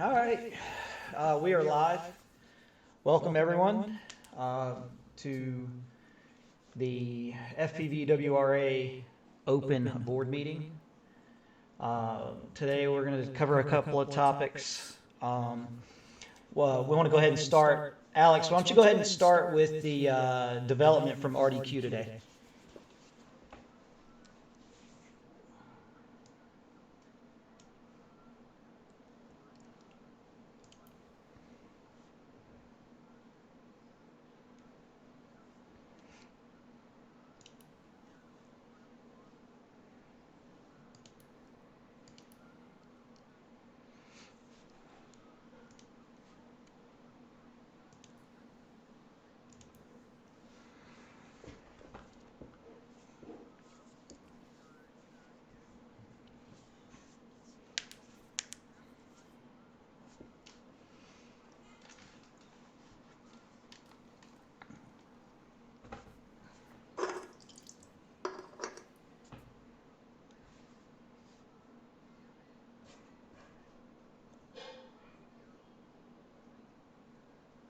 All right, we are live. Welcome everyone to the FPVWRA Open Board meeting. Today we're going to cover a couple of topics. Well, we want to go ahead and start. Alex, why don't you go ahead and start with the development from RDQ today?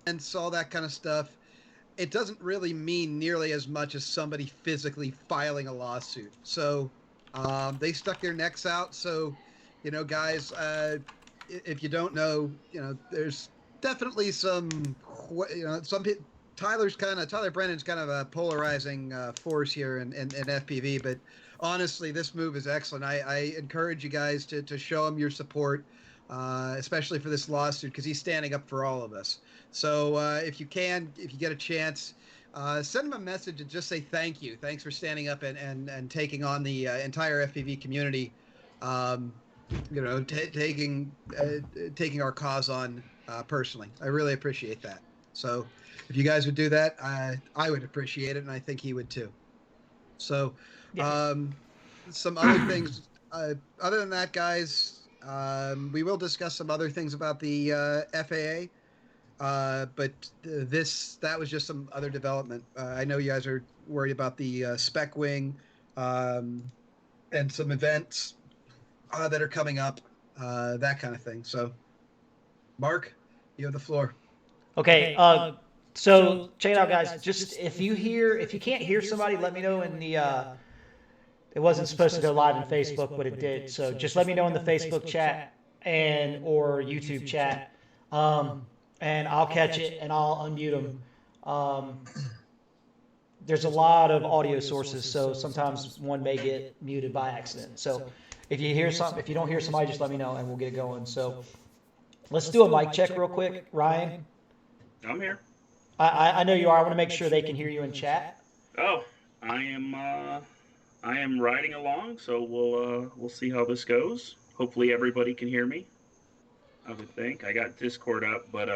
And all that kind of stuff, it doesn't really mean nearly as much as somebody physically filing a lawsuit. So they stuck their necks out. So, guys, if you don't know, there's definitely some, Tyler Brennan's kind of a polarizing force here in FPV. But honestly, this move is excellent. I encourage you guys to show him your support, especially for this lawsuit, because he's standing up for all of us. So if you get a chance, send him a message and just say thank you. Thanks for standing up and taking on the entire FPV community. Taking our cause on personally. I really appreciate that. So if you guys would do that, I would appreciate it, and I think he would too. So some other things. Other than that, guys, we will discuss some other things about the FAA. But that was just some other development. I know you guys are worried about the spec wing and some events that are coming up, that kind of thing. So, Mark, you have the floor. Okay. So check it out, guys. Just if you can't hear somebody, let me know in the. It wasn't supposed to go live in Facebook, but it did. So just let me know in the Facebook chat or YouTube chat. And I'll catch it and I'll unmute them. There's a lot of audio sources, so sometimes one may get muted by accident. So if you don't hear somebody, just let me know and we'll get it going. So let's do a mic check real quick. Ryan? I'm here. I know you are. I want to make sure they can hear you in chat. Oh, I am riding along, so we'll see how this goes. Hopefully everybody can hear me. I would think. I got Discord up, but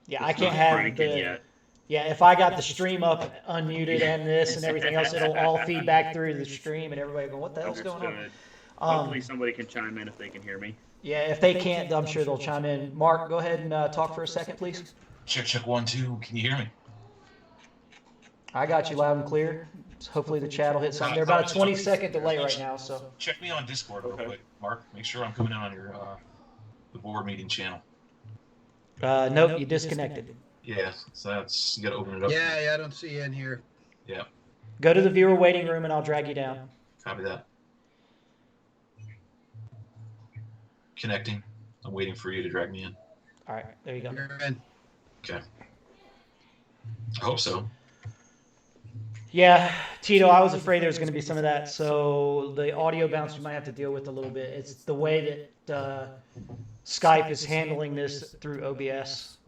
yeah, I can't have yet. Yeah, if I got the stream up unmuted and this and everything else, it'll all feed back through the stream and everybody go, what the hell's going on? Hopefully somebody can chime in if they can hear me. Yeah, if they can't, I'm sure they'll chime in. Mark, go ahead and talk for a second, please. Check 1 2. Can you hear me? I got you loud and clear. Hopefully the chat will hit something. They're about a 20-second delay right now, so. Check me on Discord real quick, Mark. Make sure I'm coming in on your the board meeting channel. Nope, you disconnected. Yeah, so you got to open it up. Yeah, I don't see you in here. Yeah. Go to the viewer waiting room and I'll drag you down. Copy that. Connecting. I'm waiting for you to drag me in. All right, there you go. You're in. Okay. I hope so. Yeah, Tito, I was afraid there was going to be some of that. So the audio bounce we might have to deal with a little bit. It's the way that Skype is handling this through OBS.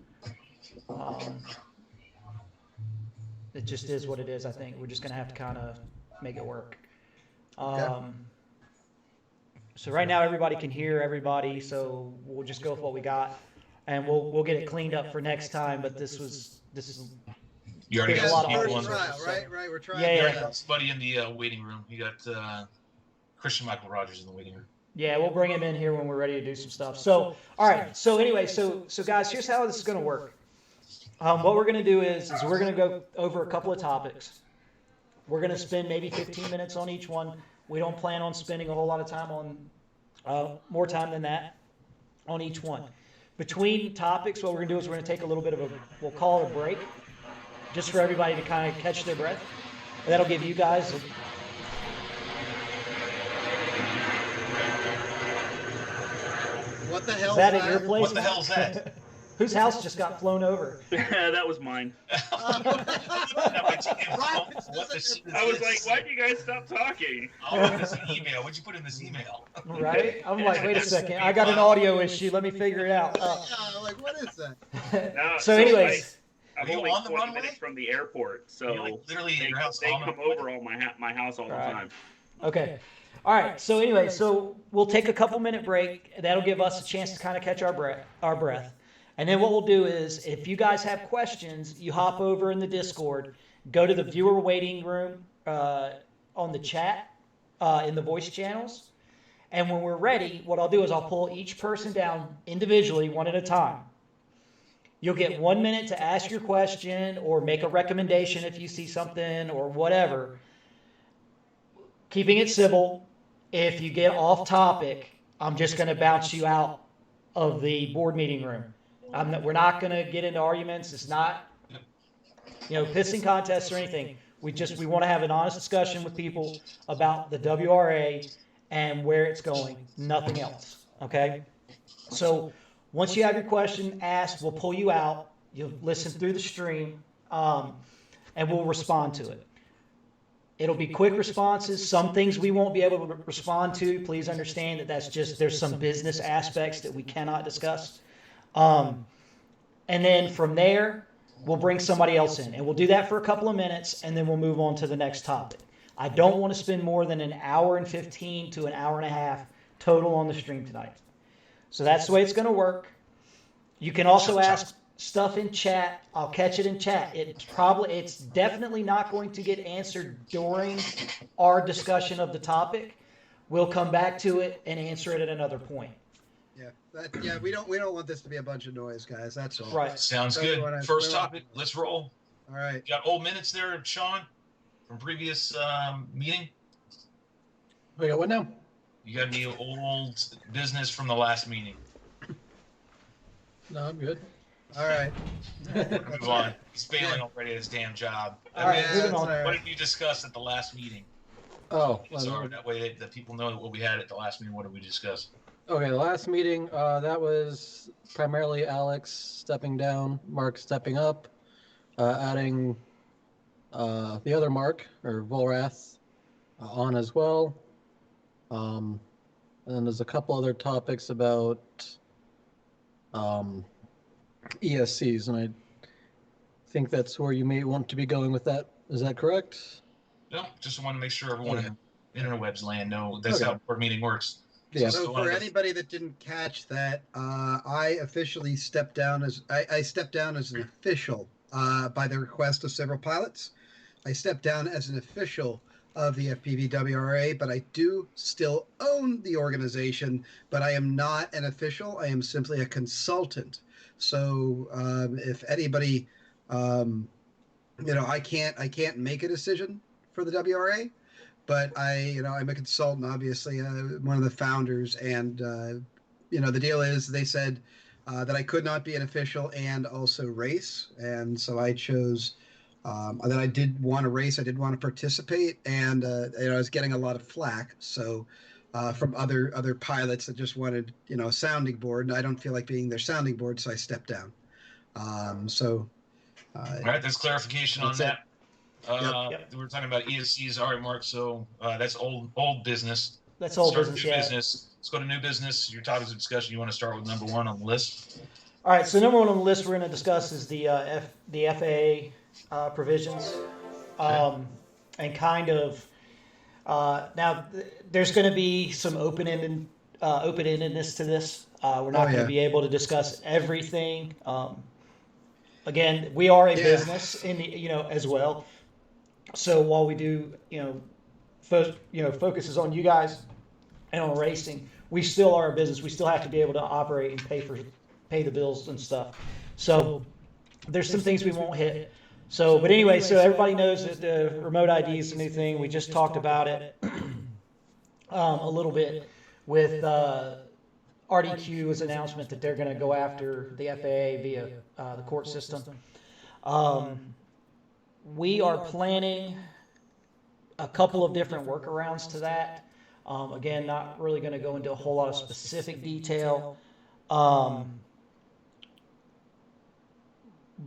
It just is what it is, I think. We're just going to have to kind of make it work. Okay. So right now everybody can hear everybody, so we'll just go with what we got, and we'll get it cleaned up for next time. But this is You already There's got a some lot of people audience. on. Trial, right? Right. We're trying. Yeah, You yeah. already got somebody in the waiting room. You got Christian Michael Rogers in the waiting room. Yeah, we'll bring him in here when we're ready to do some stuff. So, all right. So anyway, so guys, here's how this is going to work. What we're going to do is we're going to go over a couple of topics. We're going to spend maybe 15 minutes on each one. We don't plan on spending a whole lot of time on more time than that on each one. Between topics, what we're going to do is we're going to take a little bit of we'll call it a break, just for everybody to kind of catch their breath. And that'll give you guys What the hell is that at your place? What the hell is that? Whose house just got flown over? That was mine. I was like, why'd you guys stop talking? I'll put this in email. What'd you put in this email? Right? I'm like, wait a second. I got an audio issue. Let me figure it out. Like, what is that? No, So anyways, I'm Are you only on the 20 runway? minutes from the airport, so You're like literally in they, your house. they on the come runway? over all my house all the Right. time. okay. All right. So anyway, so we'll take a couple minute break. That'll give us a chance to kind of catch our breath. And then what we'll do is, if you guys have questions, you hop over in the Discord, go to the viewer waiting room on the chat in the voice channels. And when we're ready, what I'll do is I'll pull each person down individually, one at a time. You'll get 1 minute to ask your question or make a recommendation if you see something or whatever. Keeping it civil. If you get off topic, I'm just going to bounce you out of the board meeting room. We're not going to get into arguments. It's not, pissing contests or anything. We want to have an honest discussion with people about the WRA and where it's going. Nothing else. Okay? So once you have your question asked, we'll pull you out. You'll listen through the stream, and we'll respond to it. It'll be quick responses. Some things we won't be able to respond to. Please understand that there's some business aspects that we cannot discuss. And then from there, we'll bring somebody else in. And we'll do that for a couple of minutes, and then we'll move on to the next topic. I don't want to spend more than an hour and 15 to an hour and a half total on the stream tonight. So that's the way it's going to work. You can also ask stuff in chat. I'll catch it in chat. It's definitely not going to get answered during our discussion of the topic. We'll come back to it and answer it at another point. Yeah, we don't want this to be a bunch of noise, guys. That's all. Right. Sounds That's good. what I- First topic. Let's roll. All right. Got old minutes there, Sean, from previous meeting. We got what now? You got any old business from the last meeting? No, I'm good. All right. Move on. He's failing already at his damn job. All right, Yeah, moving that's on. all right. What did you discuss at the last meeting? Oh, So that way that people know what we had at the last meeting. What did we discuss? okay. The last meeting, that was primarily Alex stepping down, Mark stepping up, adding the other Mark or Volrath on as well. And then there's a couple other topics about ESCs, and I think that's where you may want to be going with that. Is that correct? No, just want to make sure everyone Okay. in interwebs land know that's Okay. how board meeting works. Yeah. So for anybody that didn't catch that, I officially stepped down as I stepped down as an official by the request of several pilots. I stepped down as an official of the FPVWRA, but I do still own the organization, but I am not an official. I am simply a consultant. So if anybody, I can't make a decision for the WRA, but I'm a consultant, obviously, one of the founders, and the deal is they said that I could not be an official and also race, and so I chose that I did want to race, I did want to participate, and I was getting a lot of flack, so from other pilots that just wanted a sounding board, and I don't feel like being their sounding board, so I stepped down. All right, that's clarification on That's that. Yep. We were talking about ESCs. All right, Mark. So that's old business. That's old Start business, new yeah. business. Let's go to new business. Your topics of discussion. You want to start with number one on the list? All right, so number one on the list we're going to discuss is the FAA provisions, and kind of Now, there's going to be some open-endedness to this. We're not going to be able to discuss everything. Again, we are a business as well. So while we do, focuses on you guys and on racing, we still are a business. We still have to be able to operate and pay the bills and stuff. So there's some things we won't hit. So, but anyway, so everybody knows that the remote ID is a new thing. We just talked about it a little bit with RDQ's announcement that they're going to go after the FAA via the court system. We are planning a couple of different workarounds to that. Again, not really going to go into a whole lot of specific detail.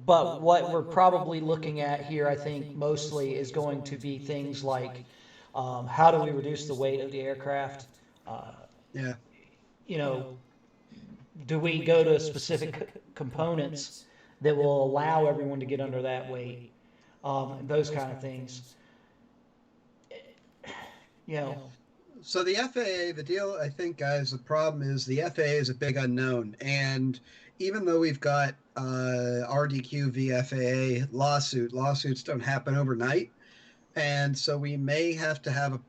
But what we're probably looking at here, I think, mostly is going to be things like how do we reduce the weight of the aircraft? Do we go to specific components that will allow everyone to get under that weight? Those kind of things. So the FAA, the deal, I think, guys, the problem is the FAA is a big unknown. And even though we've got RDQ v. FAA lawsuits don't happen overnight. And so we may have to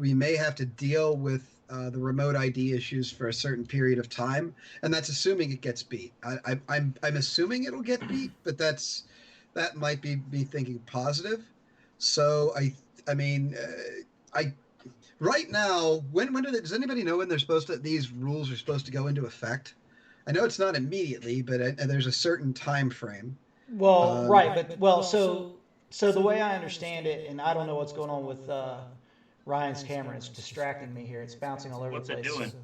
we may have to deal with the remote ID issues for a certain period of time. And that's assuming it gets beat. I'm assuming it'll get beat, but that might be me thinking positive. So right now, does anybody know when these rules are supposed to go into effect? I know it's not immediately, but there's a certain time frame. Well, right, but so the way I understand it, and I don't know what's going on with Ryan's camera. It's distracting me here. It's bouncing all over the place. What's it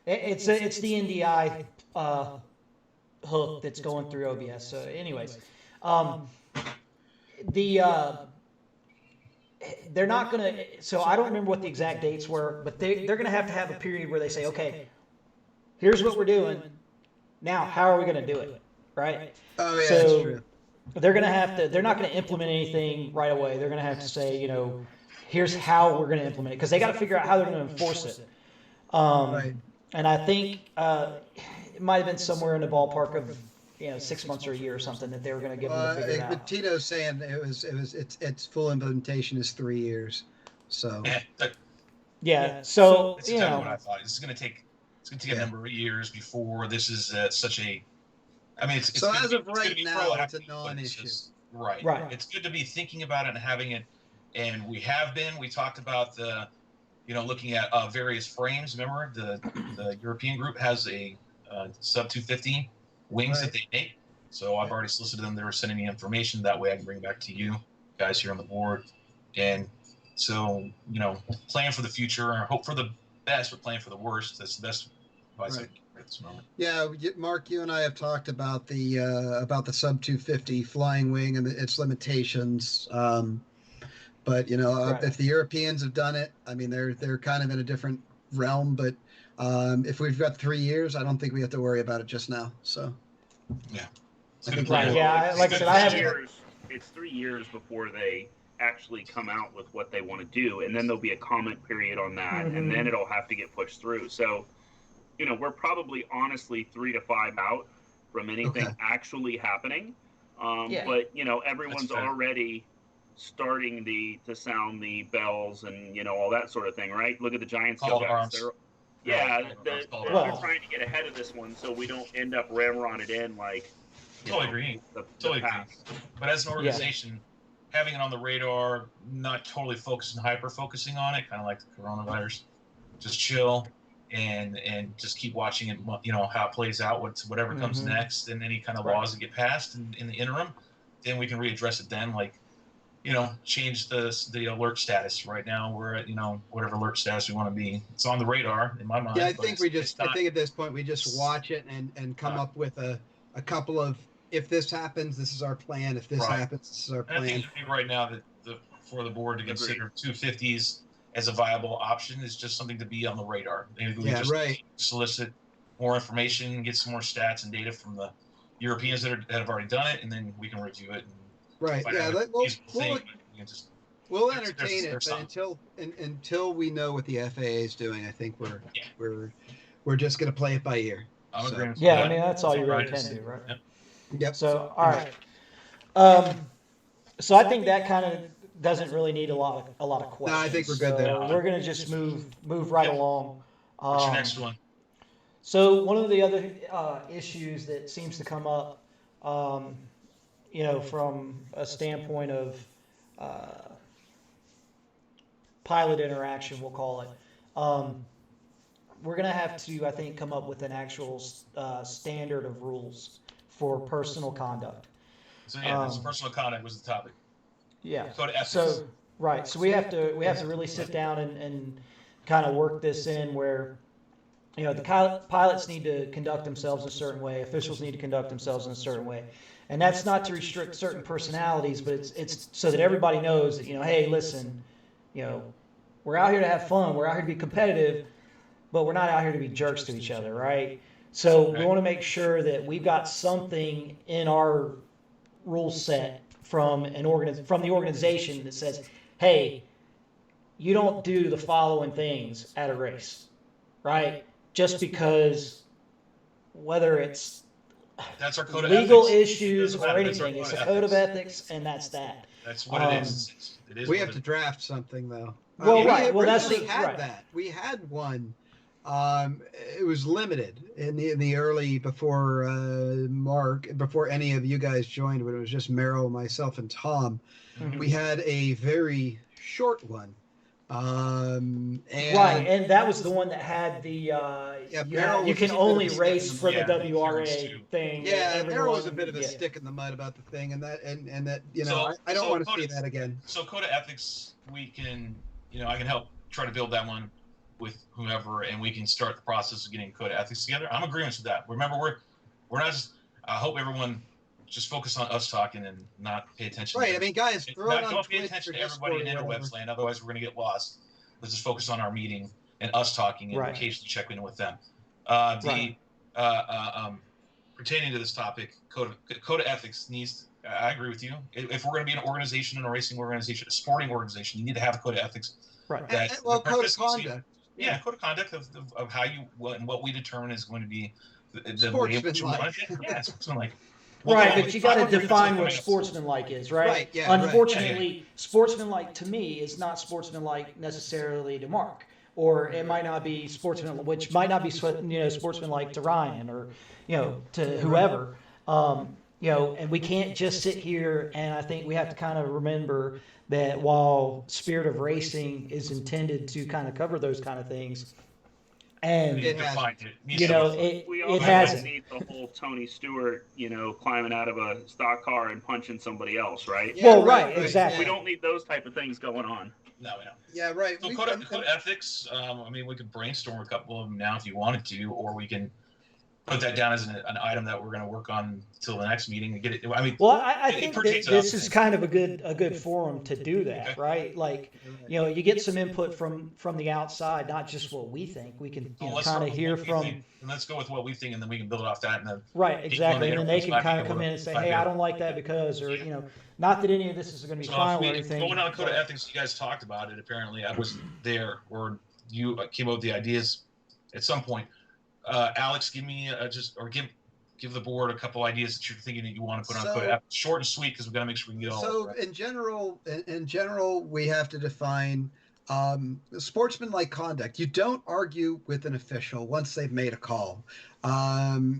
doing? It's the NDI hook that's going through OBS. So, anyways, they're not going to. So I don't remember what the exact dates were, but they're going to have a period where they say, okay, here's what we're doing. Now, how are we going to do it? Right? Oh, yeah, so that's true. They're going to have to, they're not going to implement anything right away. They're going to have to say, here's how we're going to implement it. Because they got to figure out how they're going to enforce it. Right. And I think it might have been somewhere in the ballpark of, 6 months or a year or something that they were going to give them to figure it out. But Tito's saying its full implementation is 3 years. So. Yeah. So, That's exactly what I thought. It's going to take a number of years before this is such a. I mean, it's so as of right now, it's a non-issue. Right. It's good to be thinking about it and having it, and we have been. We talked about the, looking at various frames. Remember, the European group has a sub 250 wings that they make. So I've already solicited them. They were sending me information. That way I can bring it back to you guys here on the board. And so, plan for the future, or hope for the best, but plan for the worst. That's the best advice I can give at this moment. Yeah, Mark, you and I have talked about the sub 250 flying wing and its limitations. But if the Europeans have done it, I mean, they're kind of in a different realm. But if we've got 3 years, I don't think we have to worry about it just now. So. Yeah. Yeah, like I said, I have. It's 3 years before they actually come out with what they want to do, and then there'll be a comment period on that, and then it'll have to get pushed through. So, we're probably honestly 3 to 5 out from anything actually happening. But everyone's already starting to sound the bells and all that sort of thing, right? Look at the Giants. They're trying to get ahead of this one so we don't end up ramrodded in like. Totally agree. Totally agree. But as an organization, having it on the radar, not totally focusing, hyper-focusing on it, kind of like the coronavirus, just chill and just keep watching it, how it plays out, whatever comes next, and any kind of laws that get passed in the interim, then we can readdress it then, like, change the alert status. Right now we're at, whatever alert status we want to be. It's on the radar in my mind. Yeah, I think at this point we just watch it and come up with a couple of, if this happens, this is our plan. If this happens, this is our plan. And I think right now that for the board to consider 250s as a viable option is just something to be on the radar. Maybe we just solicit more information, get some more stats and data from the Europeans that have already done it, and then we can review it. And right. Yeah. We'll There's- entertain it, there's but some. until we know what the FAA is doing, I think Yeah. we're just going to play it by ear. I'm So, agreeing with Yeah, that. I mean that's all you really Right. can do, right? Yep. Yep. So, all right. So I think that kind of doesn't really need a lot of questions. No, I think we're good there. So we're gonna just move right Yep. along. What's your next one? So one of the other issues that seems to come up, from a standpoint of pilot interaction, we'll call it, we're going to have to, I think, come up with an actual standard of rules for personal conduct. So yeah, this personal conduct was the topic. Yeah. Code of ethics. So right. So we have to really sit down and kind of work this in where, the pilots need to conduct themselves in a certain way. Officials need to conduct themselves in a certain way. And that's not to restrict certain personalities, but it's so that everybody knows that, hey, listen, we're out here to have fun. We're out here to be competitive, but we're not out here to be jerks to each other, right? So we want to make sure that we've got something in our rule set from from the organization that says, hey, you don't do the following things at a race, right? Just because whether it's That's our code of legal ethics. issues It doesn't or matter. That's our anything, code it's of a code of ethics. ethics, and that's that. That's what it is. It is we what have it to is. draft something though. Well, we right. Well, that's originally the- had right. that. We had one. It was limited in the early before before any of you guys joined, when it was just Merrill, myself, and Tom. Mhm. We had a very short one. And Right, and that was the one that had the Merrill you was can just only a bit of a race stick for in the the mud. Yeah, WRA clearance too. thing. Yeah, Merrill was a everyone- bit of a yeah. stick in the mud about the thing, and that So- I don't so want to code see of- that again. So code of ethics, we can, I can help try to build that one with whomever, and we can start the process of getting code of ethics together. I'm agreeing with that. Remember, we're not just. I hope everyone just focus on us talking and not pay attention. Right. To I mean, guys, throw it on don't pay Twitch attention or to everybody in Discord or interwebs whatever. land. Otherwise, we're going to get lost. Let's just focus on our meeting and us talking, and Right. occasionally check in with them. Right. Pertaining to this topic, code of ethics needs. I agree with you. If we're going to be an organization, a racing organization, a sporting organization, you need to have a code of ethics. Right. That Well, the code of participants- conduct. Yeah, code of conduct of how you what we determine is going to be the way in which you Sportsmanlike. want it. Yeah, sportsmanlike. Right, Well, but you got to I'm agreeing with define you what coming up. sportsmanlike is, right? Right, yeah, right. Unfortunately, sportsmanlike to me is not sportsmanlike necessarily to Mark, or it might not be which might not be sportsmanlike to Ryan, or to whoever. And we can't just sit here, and I think we have to kind of remember that while Spirit of Racing is intended to kind of cover those kind of things, and It has. We it also hasn't. need the whole Tony Stewart, climbing out of a stock car and punching somebody else, right? Yeah, Well, right, exactly. We don't need those type of things going on. No, we don't. Yeah, right. So code of ethics. We could brainstorm a couple of them now if you wanted to, or we can put that down as an item that we're going to work on till the next meeting and get it. Well, I it think that pertains to this us. is kind of a good forum to do that, Okay. right? Like, you get some input from the outside, not just what we think. We can Well, let's kind start of with hear what we from think, and let's go with what we think, and then we can build off that. And then right, exactly, and then they can Five kind of people come in to and say, five hey, I people. don't like that because, or not that any of this is going to be so final or if anything. going on code of but- ethics, you guys talked about it. Apparently, I wasn't there, or you came up with the ideas at some point. Alex, give me give the board a couple ideas that you're thinking that you want to put on code of ethics. Short and sweet, because we got to make sure we can get all. So of it, right? in general, we have to define sportsmanlike conduct. You don't argue with an official once they've made a call. Final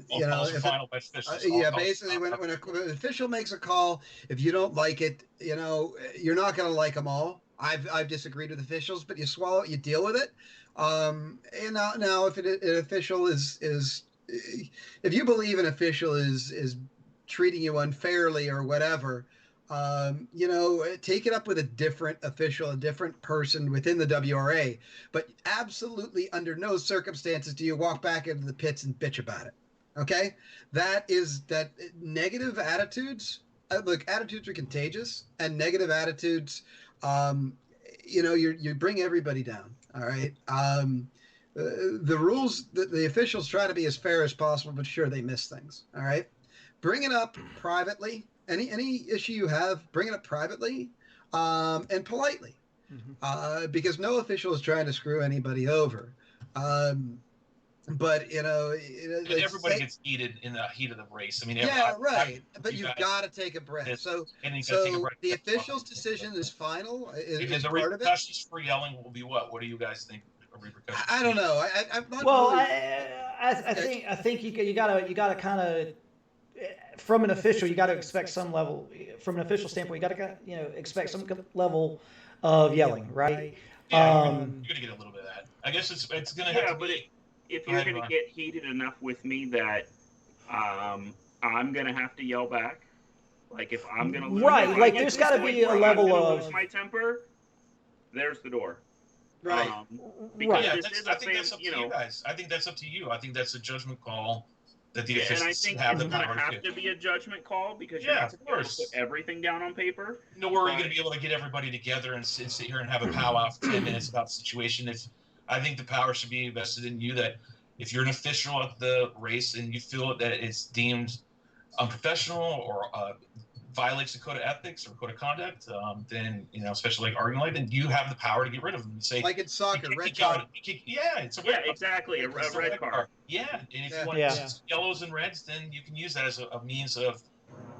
by officials. Basically, when an official makes a call, if you don't like it, you're not going to like them all. I've disagreed with officials, but you swallow it, you deal with it. And now if an official is if you believe an official is treating you unfairly or whatever, take it up with a different official, a different person within the WRA. But absolutely under no circumstances do you walk back into the pits and bitch about it. Okay? That negative attitudes, look, attitudes are contagious, and negative attitudes, you bring everybody down. All right. The rules, the officials try to be as fair as possible, but sure, they miss things. All right. Bring it up privately. Any issue you have, bring it up privately. and politely, because no official is trying to screw anybody over. But And everybody gets heated in the heat of the race. I mean, right. But you've got to take a breath. So the official's decision is final. Is the part of it. Repercussions for yelling will be what? What do you guys think? I don't know. I'm not Well, really... I think you gotta kind of, from an official, you got to expect some level. From an official standpoint, you got to expect some level of yelling, right? Yeah, you're gonna get a little bit of that. I guess it's gonna have to but be. If you're gonna get heated enough with me that I'm gonna have to yell back, like if I'm gonna lose, like there's got to be a level of lose my temper. There's the door. Right. Because I this think that's up to you guys. I think that's up to you. I think that's a judgment call that the officials and I think have it's the going power to have to be a judgment call because you have to put everything down on paper. Nor are you going to be able to get everybody together and sit here and have a powwow for 10 minutes about the situation. I think the power should be invested in you, that if you're an official at the race and you feel that it's deemed unprofessional or violates the code of ethics or code of conduct, then, especially like arguing, then you have the power to get rid of them and say, like in soccer, red card. It's a red card. Exactly, a red card. Yeah, and if you want to use yellows and reds, then you can use that as a means of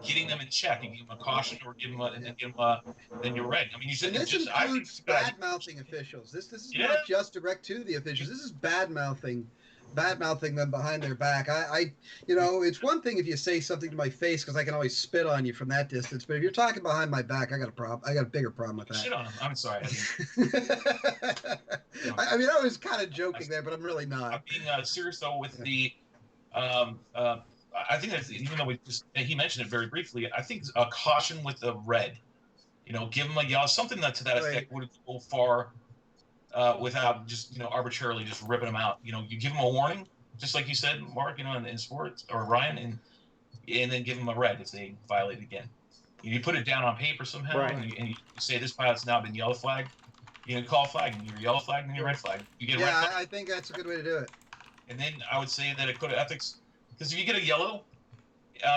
getting them in check. You give them a caution or give them then you're red. I mean, this includes bad mouthing officials. This is not just direct to the officials. This is bad mouthing them behind their back. It's one thing if you say something to my face because I can always spit on you from that distance. But if you're talking behind my back, I got a problem. I got a bigger problem with that. Shit on him. I'm sorry. I mean, I was kind of joking there, but I'm really not. I'm being serious though with the. I think that even though he mentioned it very briefly, I think a caution with the red. Give him a yellow, something to that effect would go far. Without just arbitrarily just ripping them out. You give them a warning, just like you said, Mark. In sports, or Ryan, and then give them a red if they violate again. You put it down on paper somehow, and you say this pilot's now been yellow flagged. Call a flag, and your yellow flag and your red flag. You get a red flag. I think that's a good way to do it. And then I would say that a code of ethics, because if you get a yellow,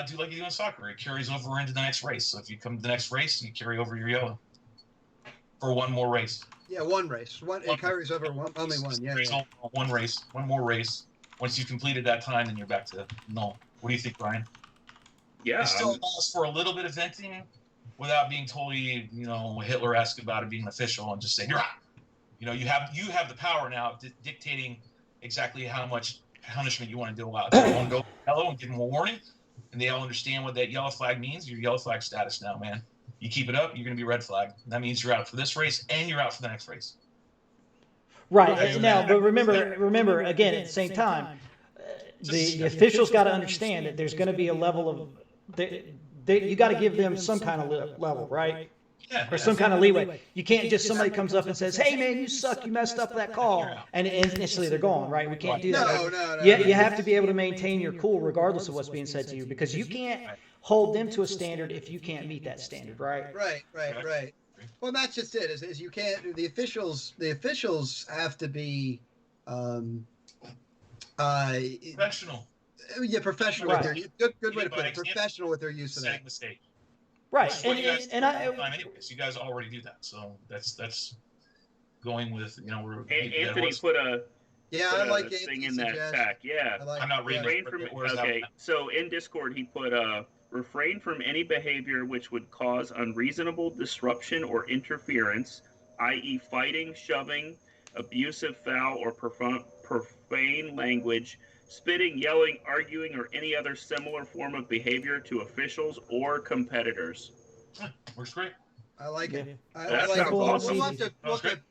do like you do in soccer. It carries over into the next race. So if you come to the next race, you carry over your yellow for one more race. Yeah, one race. It carries over only one. Yeah. One race, one more race. Once you've completed that time, then you're back to null. What do you think, Brian? Yeah. It still allows for a little bit of venting without being totally, Hitler-esque about it being official and just saying, you're out. You have the power now of dictating exactly how much punishment you want to do out. So you want to go yellow and give them a warning, and they all understand what that yellow flag means. Your yellow flag status now, man. You keep it up, you're going to be red flag. That means you're out for this race and you're out for the next race. Right. Now, but remember, again, at the same time, the officials got to understand that there's going to be a level of, you got to give them some kind of level, right? Yeah, or some kind of leeway. You can't just somebody comes up and says, "Hey man, you suck, you messed up that call," and initially they're gone, right? We can't do that. No. You have to be able to maintain your cool regardless of what's being said to you, because you can't hold them to a standard if you can't meet that standard, right? Right. Well, that's just it. Is you can't. The officials have to be professional. Yeah, professional with their good way to put it. Professional with their use of that. Mistake. Right, anyways, you guys already do that, so that's going with Anthony put a I like thing in that stack. Yeah, I'm not reading. Okay, so in Discord he put refrain from any behavior which would cause unreasonable disruption or interference, i.e., fighting, shoving, abusive, foul, or profane language, spitting, yelling, arguing, or any other similar form of behavior to officials or competitors. Works great. I like it. That's like it. We'll awesome. have to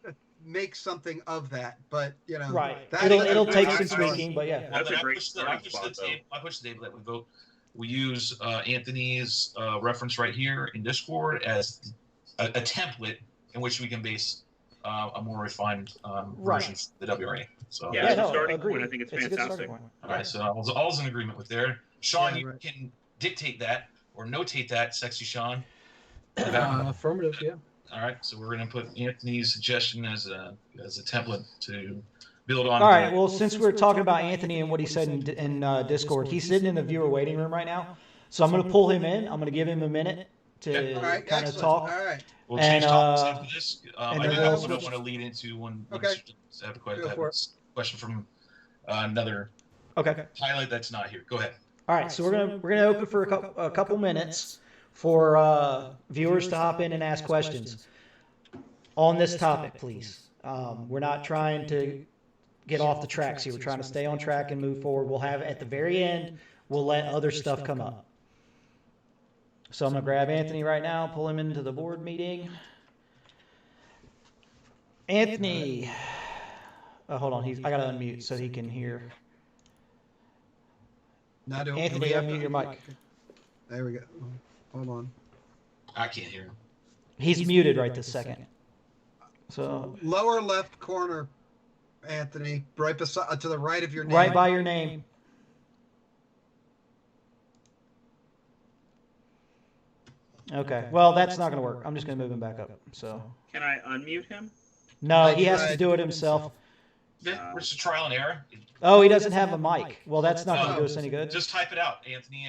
make something of that, but right. It'll take some tweaking, but yeah. That's a great I push the table that we vote. We use Anthony's reference right here in Discord as a template in which we can base a more refined version of the WRA. So starting point. I think it's fantastic. All right, so all's in agreement with there. Sean, you can dictate that or notate that, sexy Sean. Affirmative, yeah. All right, so we're going to put Anthony's suggestion as a template to build on. All right, well, since we're talking about Anthony and what he said in Discord, he's sitting in the viewer waiting room right now. So I'm going to pull him in. I'm going to give him a minute Okay. to All right, kind of excellent. talk. All right, We'll And, change topics after this. and I then do we'll have one I switch. want to lead into when Okay. I have a Go for it. question from another Okay. pilot that's not here. Go ahead. All right, so we're gonna open for a couple minutes for viewers to hop in and ask questions on this topic, please. We're not trying to get off the tracks here. We're trying to stay on track and move forward. We'll have at the very end, we'll let other stuff come up. So I'm gonna grab Anthony right now, pull him into the board meeting. Anthony, hold on, I gotta unmute so he can hear. now Anthony, unmute your mic. There we go. Hold on. I can't hear him. He's muted right this second. So Lower left corner, Anthony, right beside to the right of your name. right by your name. Okay. Well, that's not going to work. I'm just going to move him back up. So Can I unmute him? no, he has to do it himself. It's a trial and error. Oh, he doesn't have a mic. Well, that's not going to do us any good. Just type it out, Anthony.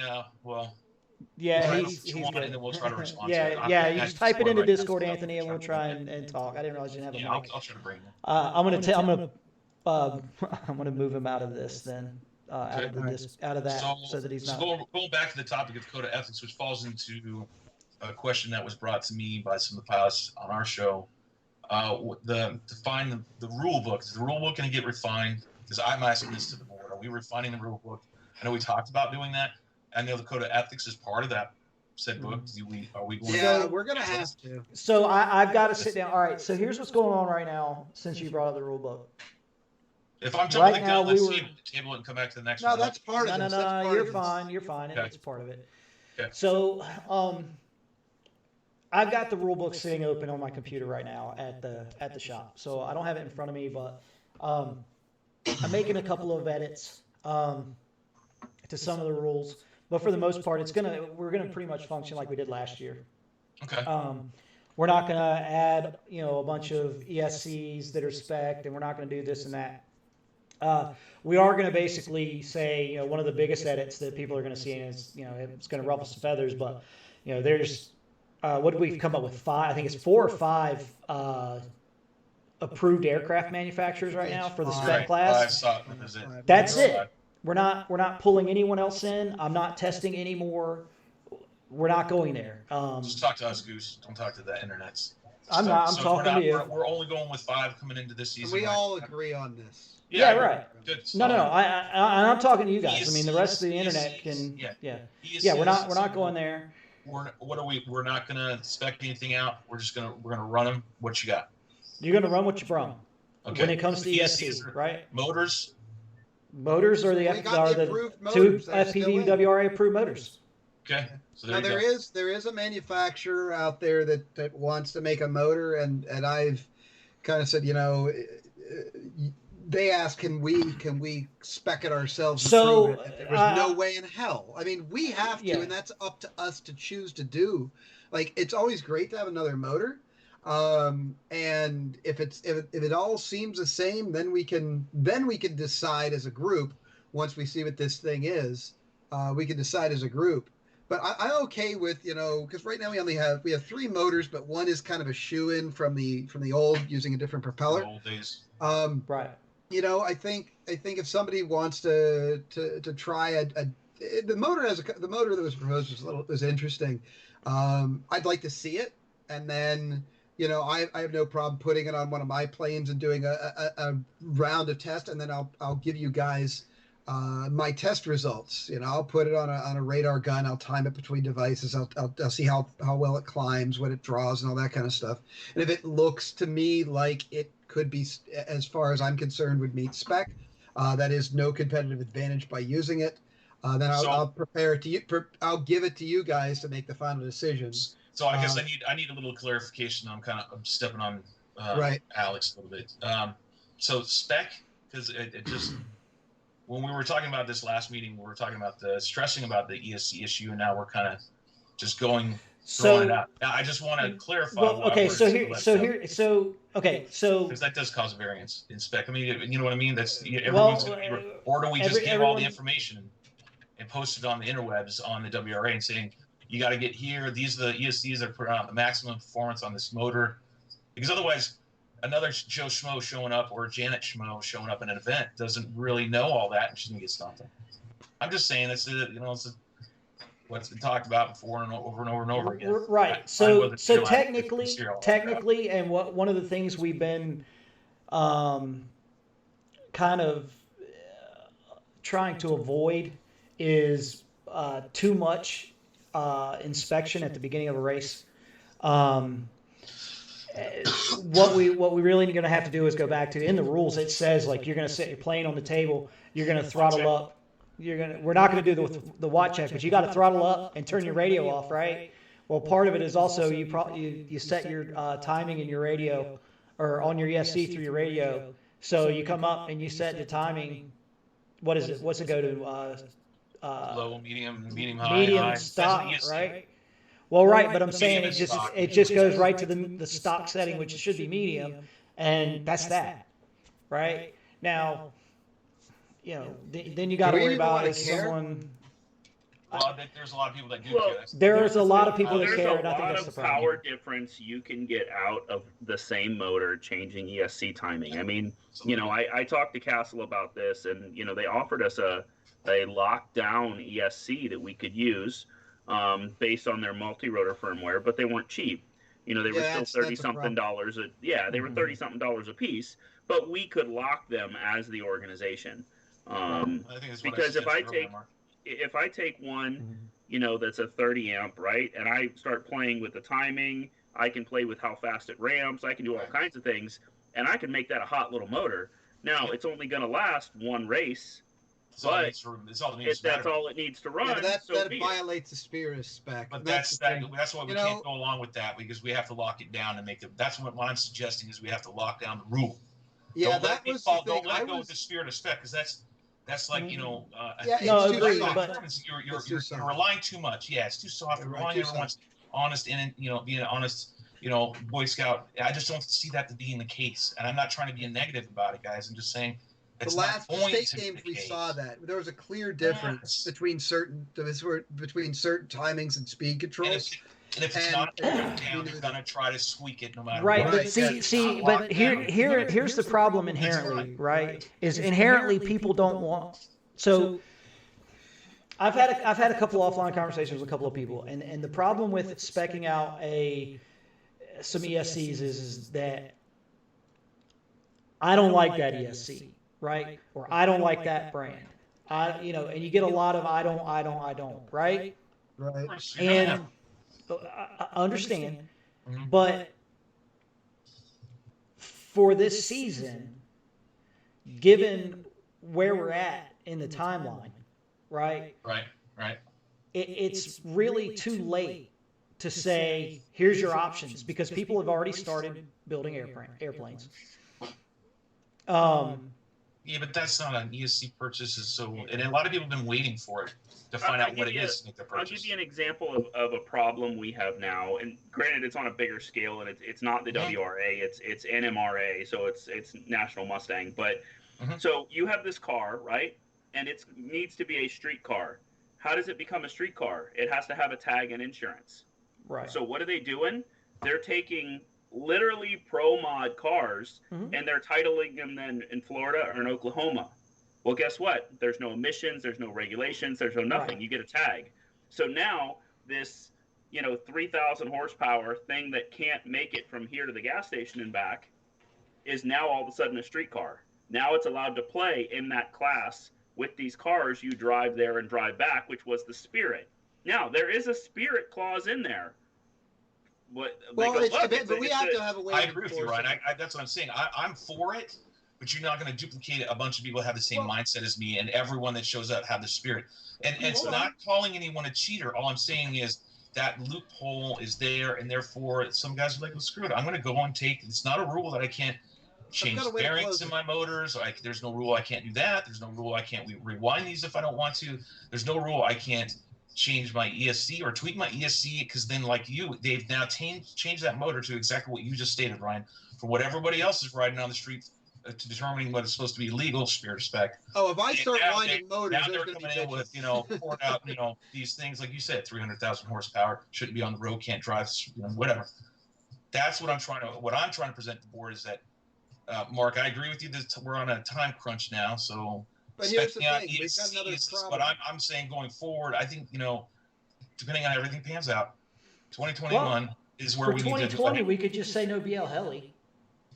Yeah, try he's to on it, and then we'll try to respond to it. Yeah. You I just type it into right Discord, now. Anthony, and we'll try and talk. I didn't realize you didn't have a Yeah, mic. I'll try to bring him. I'm gonna move him out of this then. Out of that, so that he's not. Going back to the topic of code of ethics, which falls into a question that was brought to me by some of the pilots on our show. To find the rule book. Is the rule book going to get refined? Because I'm asking this to the board. Are we refining the rule book? I know we talked about doing that. I know the code of ethics is part of that said book. Are we going Yeah, to? we're gonna have to. So I've got to sit down. All right. So here's what's going on right now. Since you brought up the rule book. If I'm jumping Right the now, gun, let's we were- see the table and come back to the next No, one. that's part of No, this. That's part you're of this. fine. You're fine. Okay. It's part of it. Okay. So, I've got the rule book sitting open on my computer right now at the shop. So I don't have it in front of me, but I'm making a couple of edits to some of the rules. But for the most part, we're gonna pretty much function like we did last year. Okay. We're not gonna add a bunch of ESCs that are spec'd, and we're not gonna do this and that. We are going to basically say, one of the biggest edits that people are going to see is, it's going to ruffle some feathers, but, there's, what did we come up with? 5, I think it's 4 or 5 approved aircraft manufacturers right now for the spec class. That's it. We're not pulling anyone else in. I'm not testing anymore. We're not going there. Just talk to us, Goose. Don't talk to the internets. I'm talking to you. We're only going with 5 coming into this season. We all agree on this. Yeah, right. Good. No. I'm talking to you guys. I mean, the rest of the internet can. Yeah. We're not going there. We're not gonna spec anything out. We're gonna run them. What you got? You're gonna run what you brung. Okay. When it comes to ESC, right? Motors are the approved 2 motors. They're still in. FPVWRA approved motors. Okay. So Now there is a manufacturer out there that wants to make a motor, and I've kind of said, they asked, can we spec it ourselves? So and prove it? There's no way in hell. I mean, we have to, and that's up to us to choose to do. Like, it's always great to have another motor, and if it all seems the same, then we can decide as a group. Once we see what this thing is, we can decide as a group. But I'm okay with, because right now we have 3 motors, but one is kind of a shoe-in from the old, using a different propeller. The old days. Right. I think if somebody wants to try the motor that was proposed was interesting. I'd like to see it, and then I have no problem putting it on one of my planes and doing a round of test, and then I'll give you guys my test results. I'll put it on a radar gun. I'll time it between devices. I'll see how well it climbs, what it draws, and all that kind of stuff. And if it looks to me like it could be, as far as I'm concerned, would meet spec, that is no competitive advantage by using it, then I'll prepare it to you. I'll give it to you guys to make the final decisions. So I guess I need a little clarification. I'm stepping on right. Alex a little bit. So spec, because it just, when we were talking about this last meeting, we were talking about stressing about the ESC issue, and now we're kind of just throwing it out. Now, I just want to clarify. Well, okay, because that does cause a variance in spec. I mean, you know what I mean? That's everyone's going to be, or do we just give all the information and post it on the interwebs on the WRA and saying, you got to get here. These are the ESCs that put out the maximum performance on this motor, because otherwise, another Joe Schmo showing up or Janet Schmo showing up in an event doesn't really know all that, and she's gonna get stomped on. I'm just saying it's what's been talked about before and over and over and over again. Right. So technically, and one of the things we've been kind of trying to avoid is too much inspection at the beginning of a race. What we really going to have to do is go back to, in the rules it says, like, you're going to set your plane on the table, you're going to throttle up, we're not going to do the watch check, but you got to throttle up and turn your radio off, right? Well, part of it is also you set your timing in your radio, or on your ESC through your radio. So you come up and you set the timing. What is it? What's it go to? Low, medium, high. Medium, stop, right? Well, right, but I'm saying it just goes right to the stock setting, which should be medium, and that's that, right? Now, then you got to worry about if someone. Well, there's a lot of people that do care. There's a lot of people that care, and I think that's the problem. There's a lot of power difference you can get out of the same motor changing ESC timing. I mean, I talked to Castle about this, and they offered us a lockdown ESC that we could use based on their multi-rotor firmware, but they weren't cheap. They were still $30-something dollars. They were $30-something dollars a piece, but we could lock them as the organization. Because if I take one, that's a 30 amp, right, and I start playing with the timing, I can play with how fast it ramps, I can do all kinds of things, and I can make that a hot little motor. Now, it's only going to last one race, that's all it needs to run. Yeah, that violates the Spirit spec. But that's why we can't go along with that, because we have to lock it down and make it. That's what I'm suggesting, is we have to lock down the rule. Yeah, don't let it go with the Spirit of spec, because that's like, no, agreed, but you're relying too much. Yeah, it's too soft. You're relying on everyone's honest and being an honest, Boy Scout. I just don't see that to being the case, and I'm not trying to be negative about it, guys. I'm just saying it's the last not going state to games be the we case. saw that there was a clear difference between certain timings and speed controls. And if it's not down, you're gonna try to squeak it no matter right, what. but but here's the problem inherently, right? Is inherently people don't want. So I've had a couple offline conversations with a couple of people, and the problem with speccing out some ESCs is that I don't like that ESC, right? Or I don't like that brand. And you get a lot of I don't, right? Right. And I understand, but for this season, given where we're at in the timeline, right? Right. It's really too late to say, here's your options, because people have already started building airplanes. Yeah, but that's not an ESC purchase, and a lot of people have been waiting for it to find out what it is to make the purchase. I'll give you an example of a problem we have now, and granted, it's on a bigger scale, and it's not the WRA, it's NMRA, so it's National Mustang. But so you have this car, right, and it needs to be a street car. How does it become a street car? It has to have a tag and insurance. Right. So what are they doing? They're taking literally pro mod cars and they're titling them then in Florida or in Oklahoma. Well, guess what? There's no emissions, there's no regulations, there's no nothing. Right. You get a tag. So now this, 3,000 horsepower thing that can't make it from here to the gas station and back is now all of a sudden a street car. Now it's allowed to play in that class with these cars you drive there and drive back, which was the Spirit. Now, there is a Spirit clause in there. But we have to have a way. I agree with you, Ryan. That's what I'm saying. I'm for it, but you're not going to duplicate a bunch of people that have the same mindset as me, and everyone that shows up have the Spirit. And it's not calling anyone a cheater. All I'm saying is that loophole is there, and therefore some guys are like, well, screw it. I'm going to go and take. It's not a rule that I can't change bearings in my motors. There's no rule I can't do that. There's no rule I can't rewind these if I don't want to. There's no rule I can't change my ESC or tweak my ESC, because then, like they've now changed that motor to exactly what you just stated, Ryan, for what everybody else is riding on the street to determining what is supposed to be legal spirit of spec. Oh, if I start now winding motors, now there's they're going to be coming in with, bitches. pouring out, these things like you said, 300,000 horsepower, shouldn't be on the road, can't drive, whatever. That's what I'm trying to present to the board is that, Mark, I agree with you that we're on a time crunch now, so. But here's the specking out thing, we've got another ESCs, problem. But I'm saying going forward, I think, depending on how everything pans out, 2021 is where For we need to do 2020, it. we could just say no BL heli,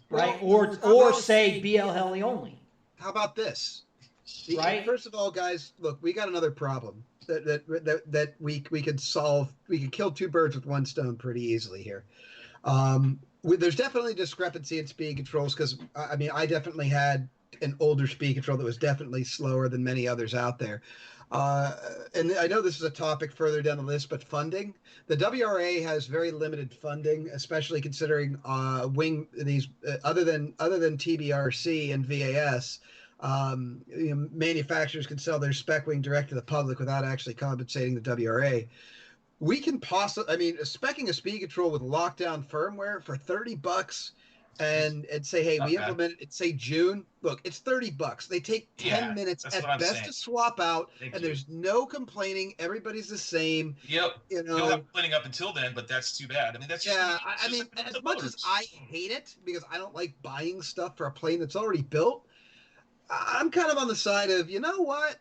Well, right? Or how about- say BL heli only. How about this? Right. First of all, guys, look, we got another problem that we could solve. We could kill two birds with one stone pretty easily here. There's definitely discrepancy in speed controls because I definitely had an older speed control that was definitely slower than many others out there. And I know this is a topic further down the list, but funding. The WRA has very limited funding, especially considering other than TBRC and VAS. Manufacturers can sell their spec wing direct to the public without actually compensating the WRA. We can speccing a speed control with lockdown firmware for $30 and say, hey, we implement it in, say, June. Look, it's $30. They take 10 minutes at best to swap out, there's no complaining. Everybody's the same. Yep. You'll have complaining up until then, but that's too bad. That's just as much as I hate it because I don't like buying stuff for a plane that's already built, I'm kind of on the side of, you know what?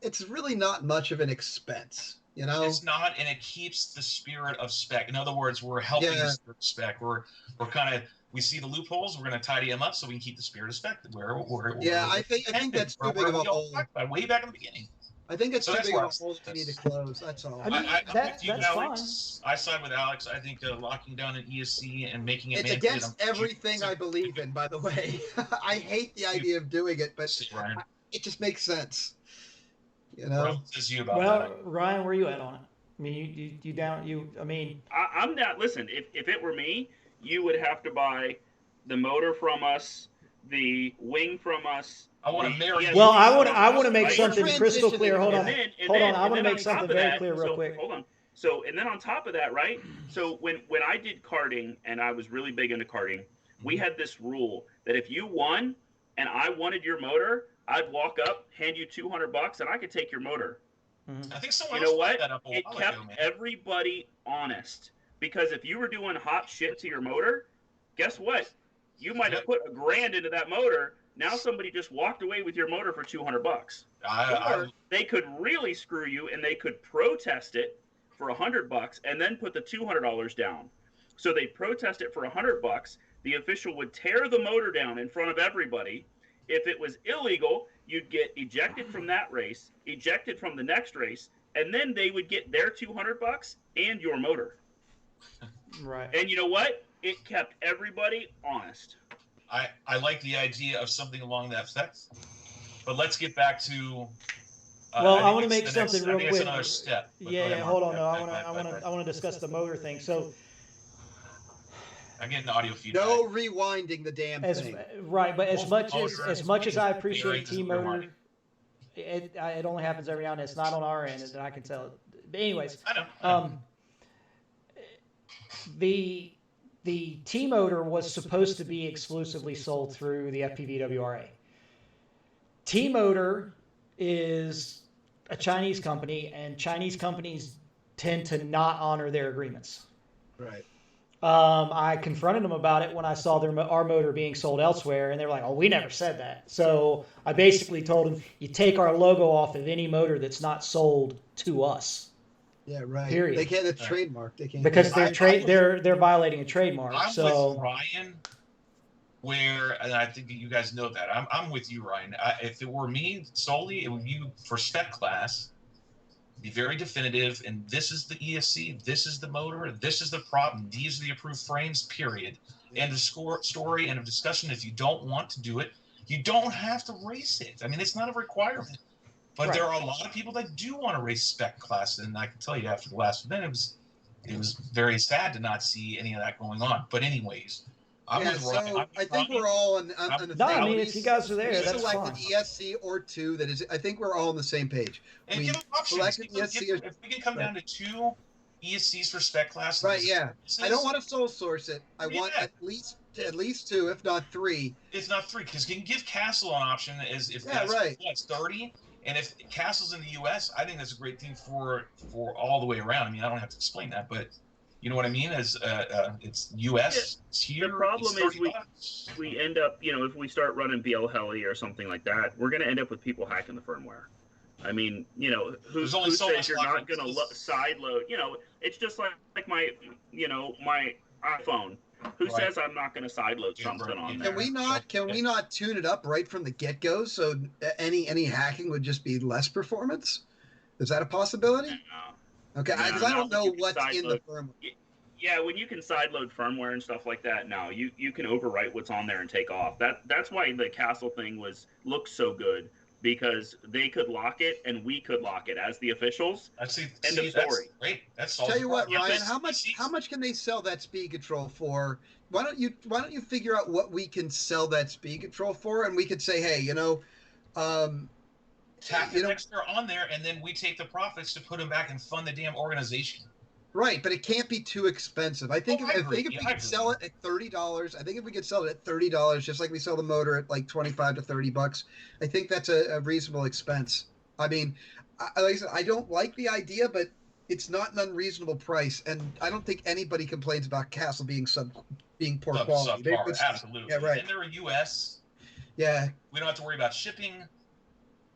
It's really not much of an expense. It's not, and it keeps the spirit of spec. In other words, we're helping the spirit of spec. We're kind of, we see the loopholes. We're going to tidy them up so we can keep the spirit of spec. I think that's too big of a hole. Way back in the beginning. I think it's too big of a hole that we need to close. That's all. That's Alex. I side with Alex. I think locking down an ESC and making it. It's against everything I believe in, by the way. I hate the idea of doing it, but it just makes sense. What says you about that? Ryan, where are you at on it? I mean, you down? I'm not. Listen, if it were me, you would have to buy the motor from us, the wing from us. I want to marry. Well, I want to make something crystal clear. Hold on. I want to make something very clear real quick. Hold on. So, and then on top of that, right? So when I did karting and I was really big into karting, we had this rule that if you won and I wanted your motor, I'd walk up, hand you $200, and I could take your motor. I think someone else brought that up a while ago. It kept everybody honest because if you were doing hot shit to your motor, guess what? You might have put $1,000 into that motor. Now somebody just walked away with your motor for $200. Or they could really screw you and they could protest it for $100 and then put the $200 down. So they protest it for $100. The official would tear the motor down in front of everybody. If it was illegal, you'd get ejected from that race, ejected from the next race, and then they would get their $200 and your motor. Right. And you know what? It kept everybody honest. I like the idea of something along that effect, but let's get back to. I want to make something real quick. That's another step. Hold on. No, I want to discuss the motor thing. So. I'm getting audio feedback. No rewinding the damn thing. Right, but as much as I appreciate T-Motor, it only happens every now and then. It's not on our end, and I can tell it. But anyways, I know. The T-Motor was supposed to be exclusively sold through the FPVWRA. T-Motor is a Chinese company, and Chinese companies tend to not honor their agreements. Right. I confronted them about it when I saw our motor being sold elsewhere, and they were like, "Oh, we never said that." So I basically told them, "You take our logo off of any motor that's not sold to us." Yeah, right. Period. They can't trademark. They can't because they're violating a trademark. I'm with Ryan, and I think you guys know that. I'm with you, Ryan. If it were me solely, it would be for spec class. Be very definitive, and this is the ESC, this is the motor, this is the problem, these are the approved frames, period. End of story, end of discussion. If you don't want to do it, you don't have to race it. I mean, it's not a requirement. But there are a lot of people that do want to race spec class, and I can tell you after the last event, it was very sad to not see any of that going on. But anyways, I'm with Ryan. I think we're all on the no, I mean, if you guys are there, that's select fine. an ESC or two. That is, I think we're all on the same page. And give them options. If we can come down to two ESCs for spec classes. Right, yeah. I don't want to sole source it. I want Yeah. at least 2, if not 3. If not 3, because you can give Castle an option as if Yeah, that's right. what's 30. And if Castle's in the U.S., I think that's a great thing for all the way around. I mean, I don't have to explain that, but you know what I mean? As it's U.S. It's here. The problem it's is we end up, if we start running BL Heli or something like that, we're going to end up with people hacking the firmware. I mean, who says you're not going to side load? It's just like my iPhone. Who says I'm not going to side load something on there? Can we not tune it up right from the get go so any hacking would just be less performance? Is that a possibility? No. Okay, because I don't know what's in the firmware. Yeah, when you can sideload firmware and stuff like that, no, you can overwrite what's on there and take off. That's why the Castle thing looks so good, because they could lock it and we could lock it as the officials. End of story. That's great. That's Tell you what, Ryan, how much can they sell that speed control for? Why don't you figure out what we can sell that speed control for, and we could say, hey, tack an extra on there, and then we take the profits to put them back and fund the damn organization. Right, but it can't be too expensive. I think if we could sell it at $30, I think if we could sell it at $30, just like we sell the motor at like $25 to $30, I think that's a reasonable expense. I mean, like I said, I don't like the idea, but it's not an unreasonable price, and I don't think anybody complains about Castle being poor quality. Absolutely. Yeah, right. And they're a U.S. Yeah. We don't have to worry about shipping.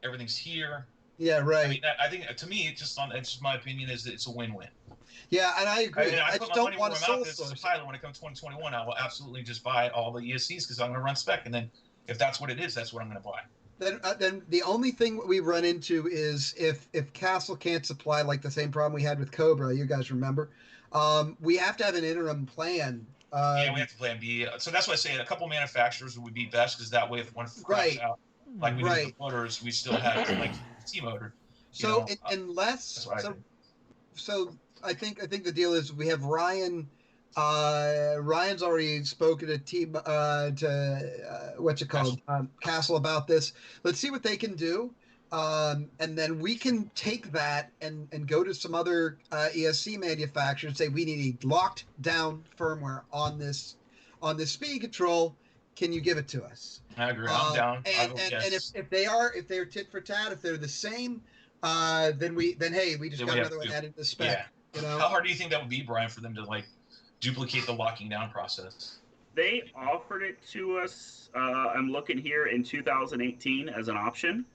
Everything's here. Yeah, right. I mean, I think to me, it's just my opinion is that it's a win-win. Yeah, and I agree. I just don't want to sole source. As a pilot, when it comes 2021, I will absolutely just buy all the ESCs because I'm going to run spec, and then if that's what it is, that's what I'm going to buy. Then the only thing we run into is if Castle can't supply, like the same problem we had with Cobra, you guys remember, we have to have an interim plan. Yeah, we have to plan B. So that's why I say a couple manufacturers would be best, because that way if one craps out, like we did with the motors, we still have like T motor. So I think the deal is we have Ryan. Ryan's already spoken to team Castle about this. Let's see what they can do, and then we can take that and go to some other ESC manufacturers and say we need a locked down firmware on this speed control. Can you give it to us? I agree. I'm down. And if they're tit for tat, if they're the same, then we just got another one added to the spec. Yeah. How hard do you think that would be, Brian, for them to duplicate the locking down process? They offered it to us. I'm looking here in 2018 as an option.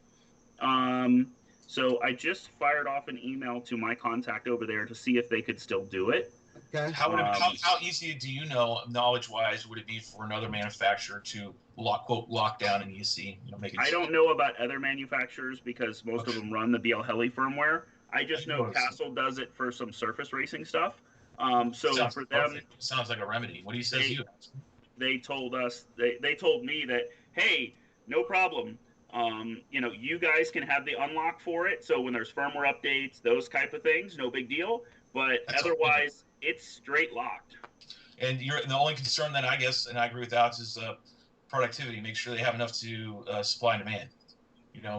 So I just fired off an email to my contact over there to see if they could still do it. Okay. How easy do you know, knowledge-wise, would it be for another manufacturer to lock down an ESC? I don't know about other manufacturers because most of them run the BL Heli firmware. I just know Castle does it for some surface racing stuff. So for them, sounds like a remedy. What do you say to you? They told us, they told me that, hey, no problem. You guys can have the unlock for it. So when there's firmware updates, those type of things, no big deal. But otherwise, it's straight locked. And the only concern then, I guess, and I agree with Alex, is productivity. Make sure they have enough to supply and demand.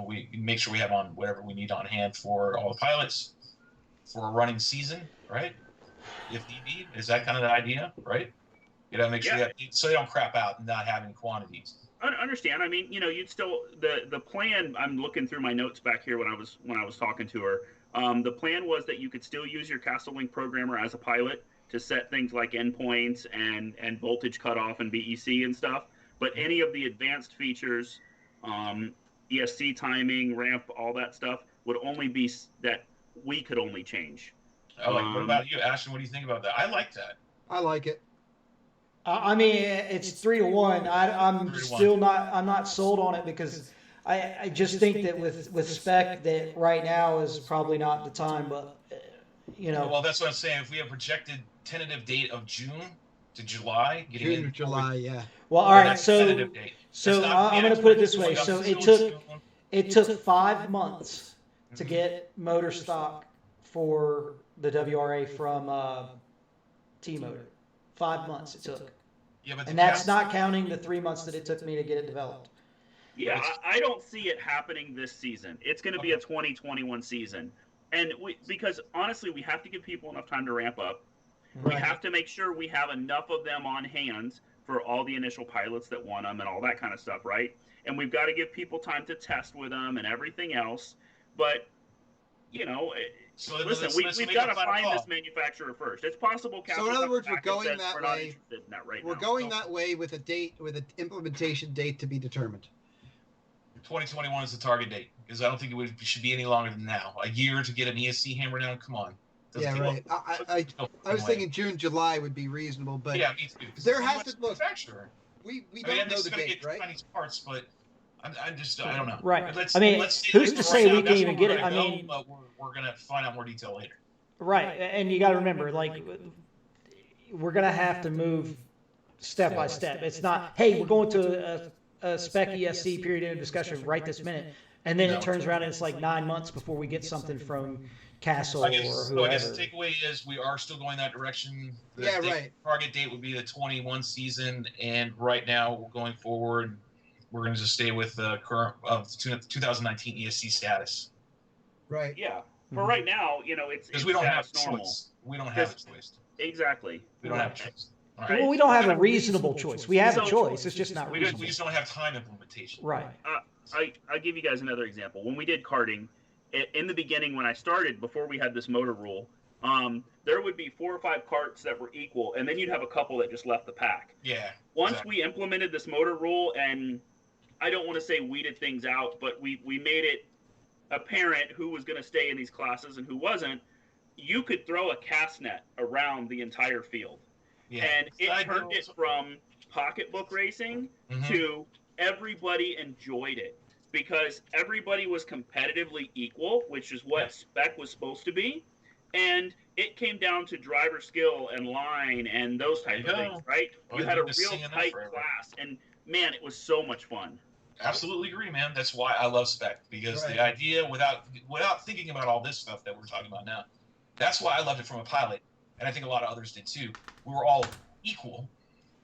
We make sure we have on whatever we need on hand for all the pilots for a running season, right? If need be, is that kind of the idea, right? Make sure so they don't crap out and not have any quantities. I understand. I mean, you'd still the plan. I'm looking through my notes back here when I was talking to her. The plan was that you could still use your Castle Link programmer as a pilot to set things like endpoints and voltage cutoff and BEC and stuff. But any of the advanced features, ESC timing, ramp, all that stuff would only be that we could only change. What about you, Ashton? What do you think about that? I like that. I like it. I mean, it's 3-1. I'm not sold on it because I just think that with spec that right now is probably not the time, but Well, that's what I'm saying. If we have projected tentative date of June to July, June or July, yeah. Well, all right. So I'm going to put it this way. So it took 5 months to get motor stock for the WRA from T-Motor. 5 months it took. Yeah, but and that's not counting the 3 months that it took me to get it developed. Yeah, I don't see it happening this season. It's going to be a 2021 season. And because honestly, we have to give people enough time to ramp up. Right. We have to make sure we have enough of them on hand for all the initial pilots that want them and all that kind of stuff, right? And we've got to give people time to test with them and everything else. But, you know, listen, we've got to find this manufacturer first. It's possible. So in other words, we're going that we're way. not interested in that right we're now. going that way with a date, with an implementation date to be determined. 2021 is the target date, because I don't think it should be any longer than now. A year to get an ESC hammer down. Come on. Yeah, right. I was thinking June, July would be reasonable, but yeah, me too. There has to look. We don't know the date, right? Chinese parts, but I don't know. Right. Let's who's to say we can't even get it? I go, mean, but we're gonna find out more detail later. Right, and you got to remember, like, we're gonna have to move step by step. It's not, hey, we're going to a spec ESC period of discussion right this minute, and then it turns around and it's like 9 months before we get something from Castle or whoever. I guess the takeaway is we are still going that direction. Right. Target date would be the 21 season, and right now, going forward, we're going to just stay with the current of 2019 ESC status. Right. Yeah. For right now, you know, it's because we don't have normal. choice. We don't have a choice. Exactly. We don't have a choice. All right? Well, we don't have a reasonable choice. We have a choice. It's just not reasonable. We just don't have time implementation. Right. I'll give you guys another example. When we did karting, in the beginning, when I started, before we had this motor rule, there would be 4 or 5 carts that were equal, and then you'd have a couple that just left the pack. Yeah. Once we implemented this motor rule, and I don't want to say weeded things out, but we made it apparent who was going to stay in these classes and who wasn't, you could throw a cast net around the entire field. Yeah. And it turned it from pocketbook racing to everybody enjoyed it, because everybody was competitively equal, which is what spec was supposed to be. And it came down to driver skill and line and those type of things, right? You had a real tight class, and man, it was so much fun. Absolutely agree, man. That's why I love spec, because the idea, without thinking about all this stuff that we're talking about now, that's why I loved it from a pilot, and I think a lot of others did too. We were all equal.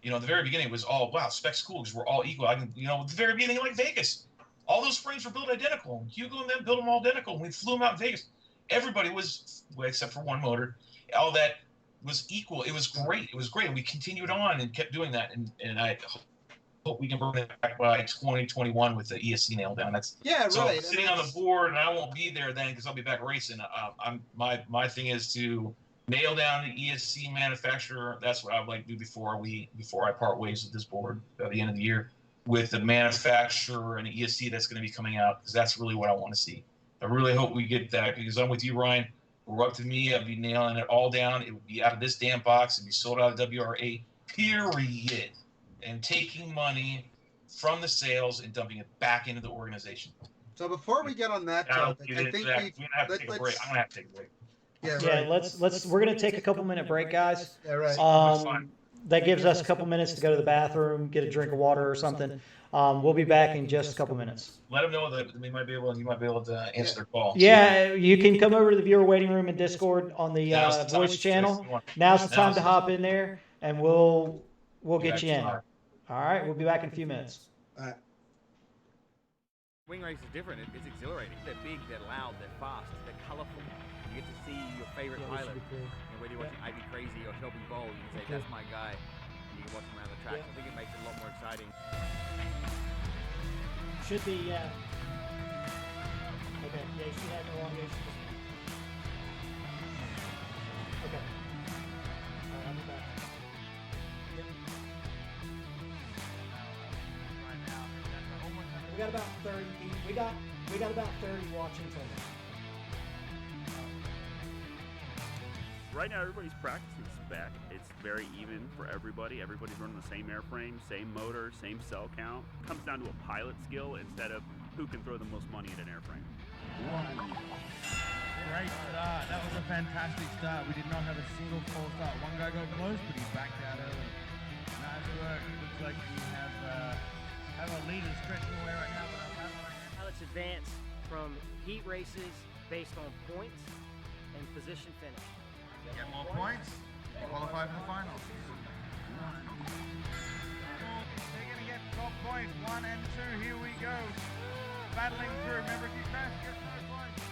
You know, at the very beginning it was all, wow, spec's cool because we're all equal. At the very beginning, like Vegas, all those frames were built identical. Hugo and them built them all identical. We flew them out in Vegas. Everybody was, well, except for one motor, all that was equal. It was great. It was great. And we continued on and kept doing that. And I hope we can bring it back by 2021 with the ESC nailed down. So sitting on the board, and I won't be there then because I'll be back racing. My thing is to nail down the ESC manufacturer. That's what I would like to do before I part ways with this board at the end of the year, with the manufacturer and the ESC that's going to be coming out, because that's really what I want to see. I really hope we get that, because I'm with you, Ryan. We're up to me. I'd be nailing it all down. It would be out of this damn box. It'd be sold out of WRA, period. And taking money from the sales and dumping it back into the organization. So before we get on that topic, I think I'm gonna have to take a break. Yeah, let's we're gonna take a couple minute break, guys. Yeah, right. That gives us a couple minutes to go to the bathroom, get a drink of water or something. We'll be back in just a couple minutes. Let them know that you might be able to answer their call. Yeah, you can come over to the viewer waiting room in Discord on the voice channel. Now's the time to hop in there, and we'll get you in. All right, we'll be back in a few minutes. All right. Wing race is different. It's exhilarating. They're big, they're loud, they're fast, they're colorful. You get to see your favorite pilot. And whether you're watching Ivy Crazy or Shelby Bowl, you can say, that's my guy. And you can watch him around the track. I think it makes it a lot more exciting. Should be, yeah. Okay, yeah, you should have elongation. Okay. All right, I'll be back. We got about 30 people. We got about 30 watching total. Right now, everybody's practicing spec. It's very even for everybody. Everybody's running the same airframe, same motor, same cell count. It comes down to a pilot skill instead of who can throw the most money at an airframe. Great start. That was a fantastic start. We did not have a single false start. One guy got close, but he backed out early. Nice work. Looks like we have a leader stretching away right now. Pilots advance from heat races based on points and position finish. Get more points, qualify for the finals. They're going to get top points, 1 and 2. Here we go. Battling through. Remember, if you crash, get no points.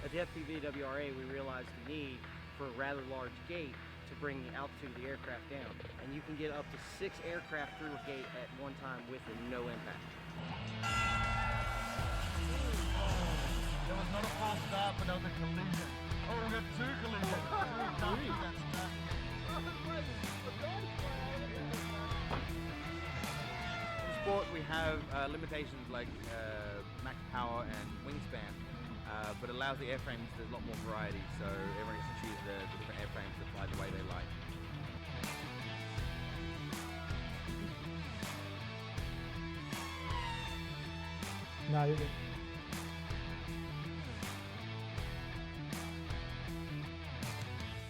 At the FPVWRA, we realized the need for a rather large gate to bring the altitude of the aircraft down. And you can get up to 6 aircraft through a gate at one time with no impact. There was not a fast start, but there was a collision. Oh, we got 2 collisions. In sport, we have limitations like max power and wingspan, but allows the airframes, there's a lot more variety, so everyone gets to choose the different airframes to fly the way they like. No, you're good.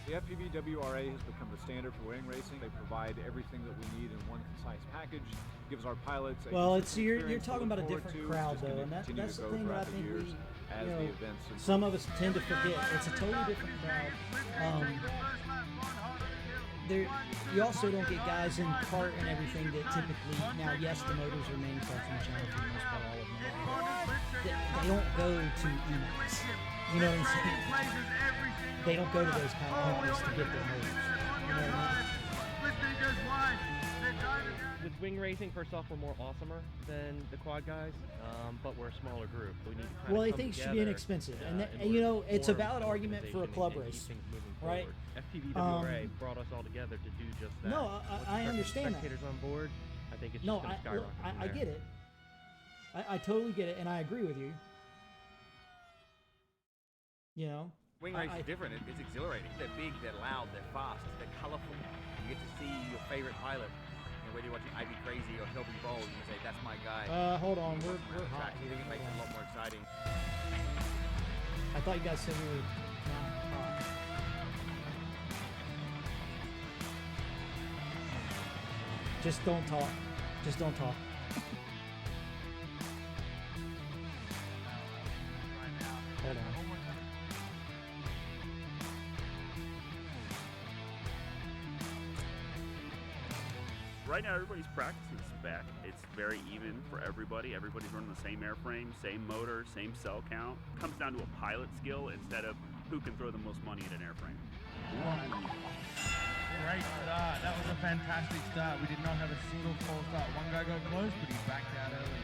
The FPVWRA has become the standard for wing racing. They provide everything that we need in one concise package. Gives our pilots a Well, it's you're experience to talking look about a forward different to. crowd It's just though, gonna and continue that's to the go thing that I throughout the think years as you know, the events improve. some of us tend to forget. It's a totally different crowd. You also don't get guys in cart and everything that typically, now yes, the motors are manufactured in China for the most part, all of them. They don't go to EMAX. You know what I'm saying? They don't go to those kind of companies to get their motors. You know what I mean? With wing racing, first off, we're more awesomer than the quad guys, but we're a smaller group. We need to kind Well, of they come think it should together, be inexpensive, and in you order know, to it's a form valid an argument for a organization club and race, keep things moving right? forward. FPVWRA brought us all together to do just that. No, Once I we start understand getting spectators on board, I think it's No, just going to skyrocket from I there. get it. I totally get it, and I agree with you. You know, Wing race is different. It's exhilarating. They're big, they're loud, they're fast, they're colourful. You get to see your favourite pilot. You know, whether you're watching Ivy Crazy or Shelby Bowl, you can say, that's my guy. hold on, we're Around the hot. track. You think it makes it a lot more exciting. I thought you guys said we were not hot. Just don't talk. Just don't talk. Hold on. Right now, everybody's practicing spec. It's very even for everybody. Everybody's running the same airframe, same motor, same cell count. Comes down to a pilot skill instead of who can throw the most money at an airframe. Great start. That was a fantastic start. We did not have a single false start. One guy got close, but he backed out early.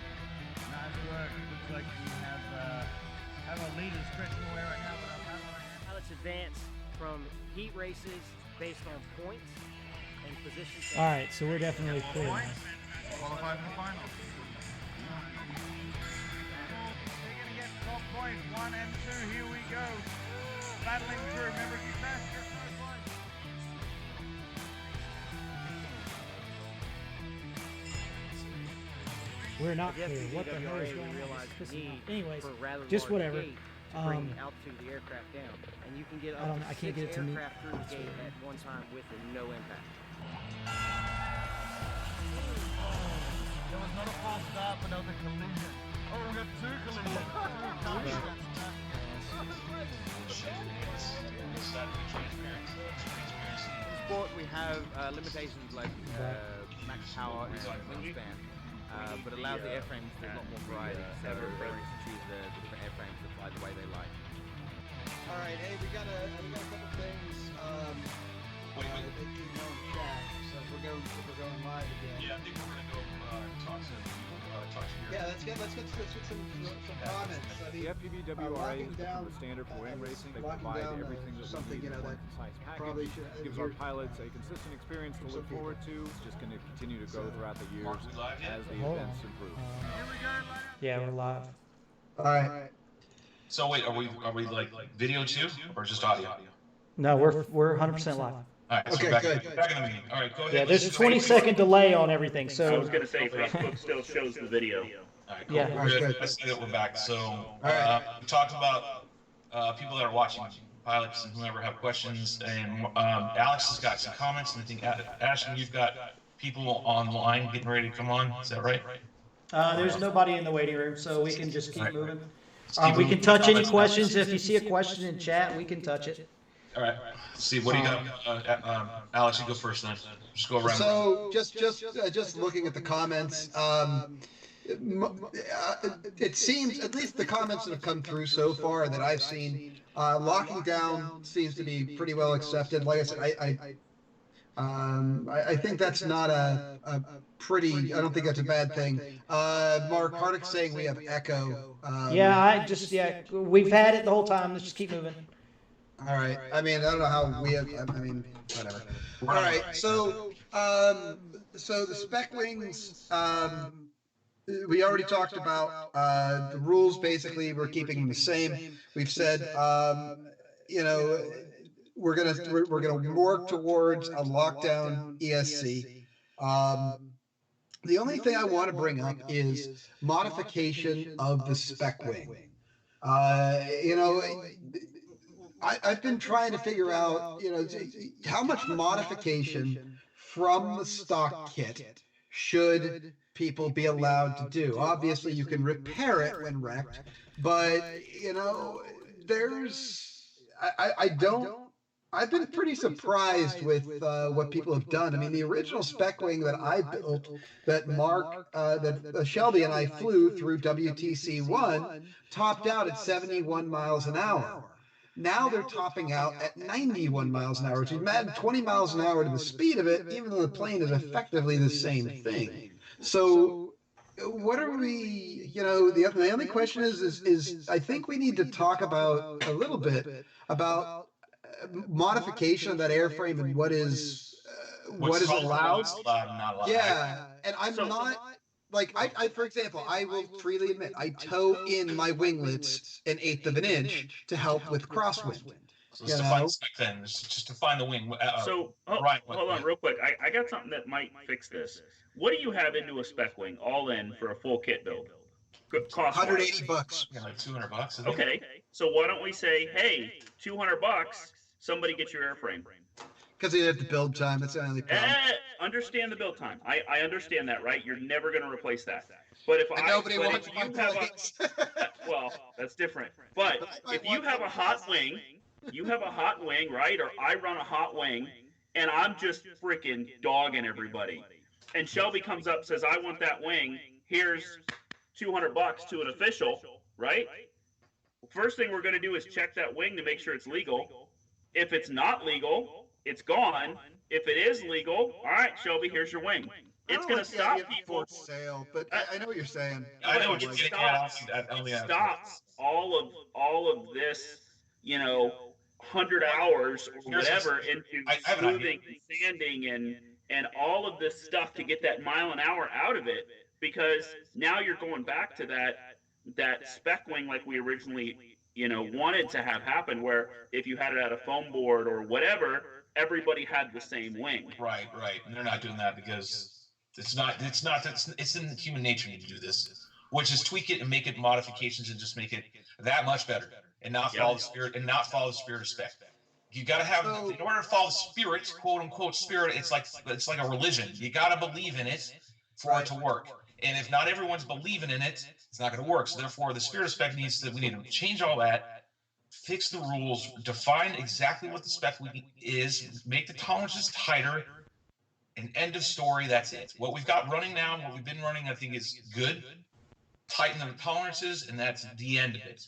Nice work. Looks like we have a leader stretching away right now. Pilots advance from heat races based on points and position. All right, so we're definitely clear now. Qualified for the final. They're going to get top points, 1 and 2. Here we go. Battling through. Remember, keep fast. Get first points. We're not At the clear. What the hell is FPVWRA, going we on? realized It's the pissing me need off. Anyways, for a rather just large whatever. gate to bring the altitude of the aircraft down. And you can get up to I can't 6 get it to me. aircraft through the gate at one time with no impact. There was not a fast start, but there was a collision. Oh, we got 2 collisions. In sport, we have limitations like max power and wingspan, but allows the airframes, there's a lot more variety, so everyone gets to choose the different airframes to fly the way they like. All right, hey, we got a couple things. Wait. That they keep on chat. So if we're going live again. Yeah, I think we're gonna go talk to your. Yeah, let's get some comments. I mean, The FPVWRA locking has down- become the standard for wing racing. They locking provide down, everything that we something, need you in know, one that concise probably package. should- Gives our pilots a consistent experience to look forward to. It's just going to continue to go throughout the years Mark, we live yet? as the Hold events on. improve. Yeah, we're live. all right. So wait, are we like video too, or just audio? No, we're 100% live. All right, so Okay, back, good. back in the meeting. All right, go ahead. Yeah, there's a Let's- 20-second delay on everything, I so was going to say Facebook still shows the video. All right, cool. Yeah. We're good. Good. Let's say that we're back. So right. we talked about people that are watching, pilots and whoever have questions. And Alex has got some comments, and I think Ashton, you've got people online getting ready to come on. Is that right? there's nobody in the waiting room, so we can just keep Right. moving. Let's keep We moving. can touch any questions. If you see a question in chat, we can touch it. All right. Let's see. What do you got? Alex, you go first then. Just go around. So just looking at the comments, it seems, at least the comments that have come through so far that I've seen, locking down seems to be pretty well accepted. Like I said, I think that's not a pretty. I don't think that's a bad thing. Mark Hardick's saying we have echo. We've had it the whole time. Let's just keep moving. All right. I mean, I don't know how we have. I mean, whatever. All right. So, so the spec wings. We already talked about the rules. Basically, we're keeping them the same. We've said, you know, we're gonna work towards a lockdown ESC. The only thing I want to bring up is modification of the spec wing. You know, I've been trying to figure out, you know, how much modification from the stock kit should people be allowed to do. Obviously, you can repair it when wrecked, but you know, I've been pretty surprised with what people have done. I mean, the original spec wing that I built, that Shelby and I flew through WTC1, topped out at 71 miles an hour. Now they're topping out at 91 miles an hour, which is add 20 miles an hour to the speed of it, even though the plane is effectively the same thing. So what are we, you know, the only question is I think we need to talk about a little bit about modification of that airframe and what is allowed. Not allowed. Yeah, and I'm not like I for example, I will freely admit I tow in my winglets an eighth of an inch to help with crosswind. So let's define the spec then. Just define the wing. Hold on real quick. I got something that might fix this. What do you have into a spec wing all in for a full kit build? Cost $180. Yeah, like $200. Okay, so why don't we say, hey, $200? Somebody get your airframe. Because they have the build time. That's the only problem. Understand the build time. I understand that, right? You're never going to replace that. But if nobody wants you have well, that's different. But if you have a hot wing, right? Or I run a hot wing, and I'm just freaking dogging everybody. And Shelby comes up and says, I want that wing. Here's $200 to an official, right? First thing we're going to do is check that wing to make sure it's legal. If it's not legal, it's gone. If it is legal, all right, Shelby, here's your wing. It's going to stop people. Sale, but I know what you're saying. I know what you're getting at. Stops all of this, you know, 100 hours or whatever into smoothing and sanding and all of this stuff to get that mile an hour out of it, because now you're going back to that spec wing like we originally, you know, wanted to have happen, where if you had it at a foam board or whatever, everybody had the same wing. Right. And they're not doing that because it's in human nature to do this, which is tweak it and make it modifications and just make it that much better and not follow the spirit of spec. You got to have, in order to follow the spirit, quote unquote spirit, it's like a religion. You got to believe in it for it to work. And if not everyone's believing in it, it's not going to work. So therefore, the spirit of spec we need to change all that, fix the rules, define exactly what the spec is, make the tolerances tighter, and end of story. That's it. What we've got running now, what we've been running, I think is good. Tighten the tolerances, and that's the end of it.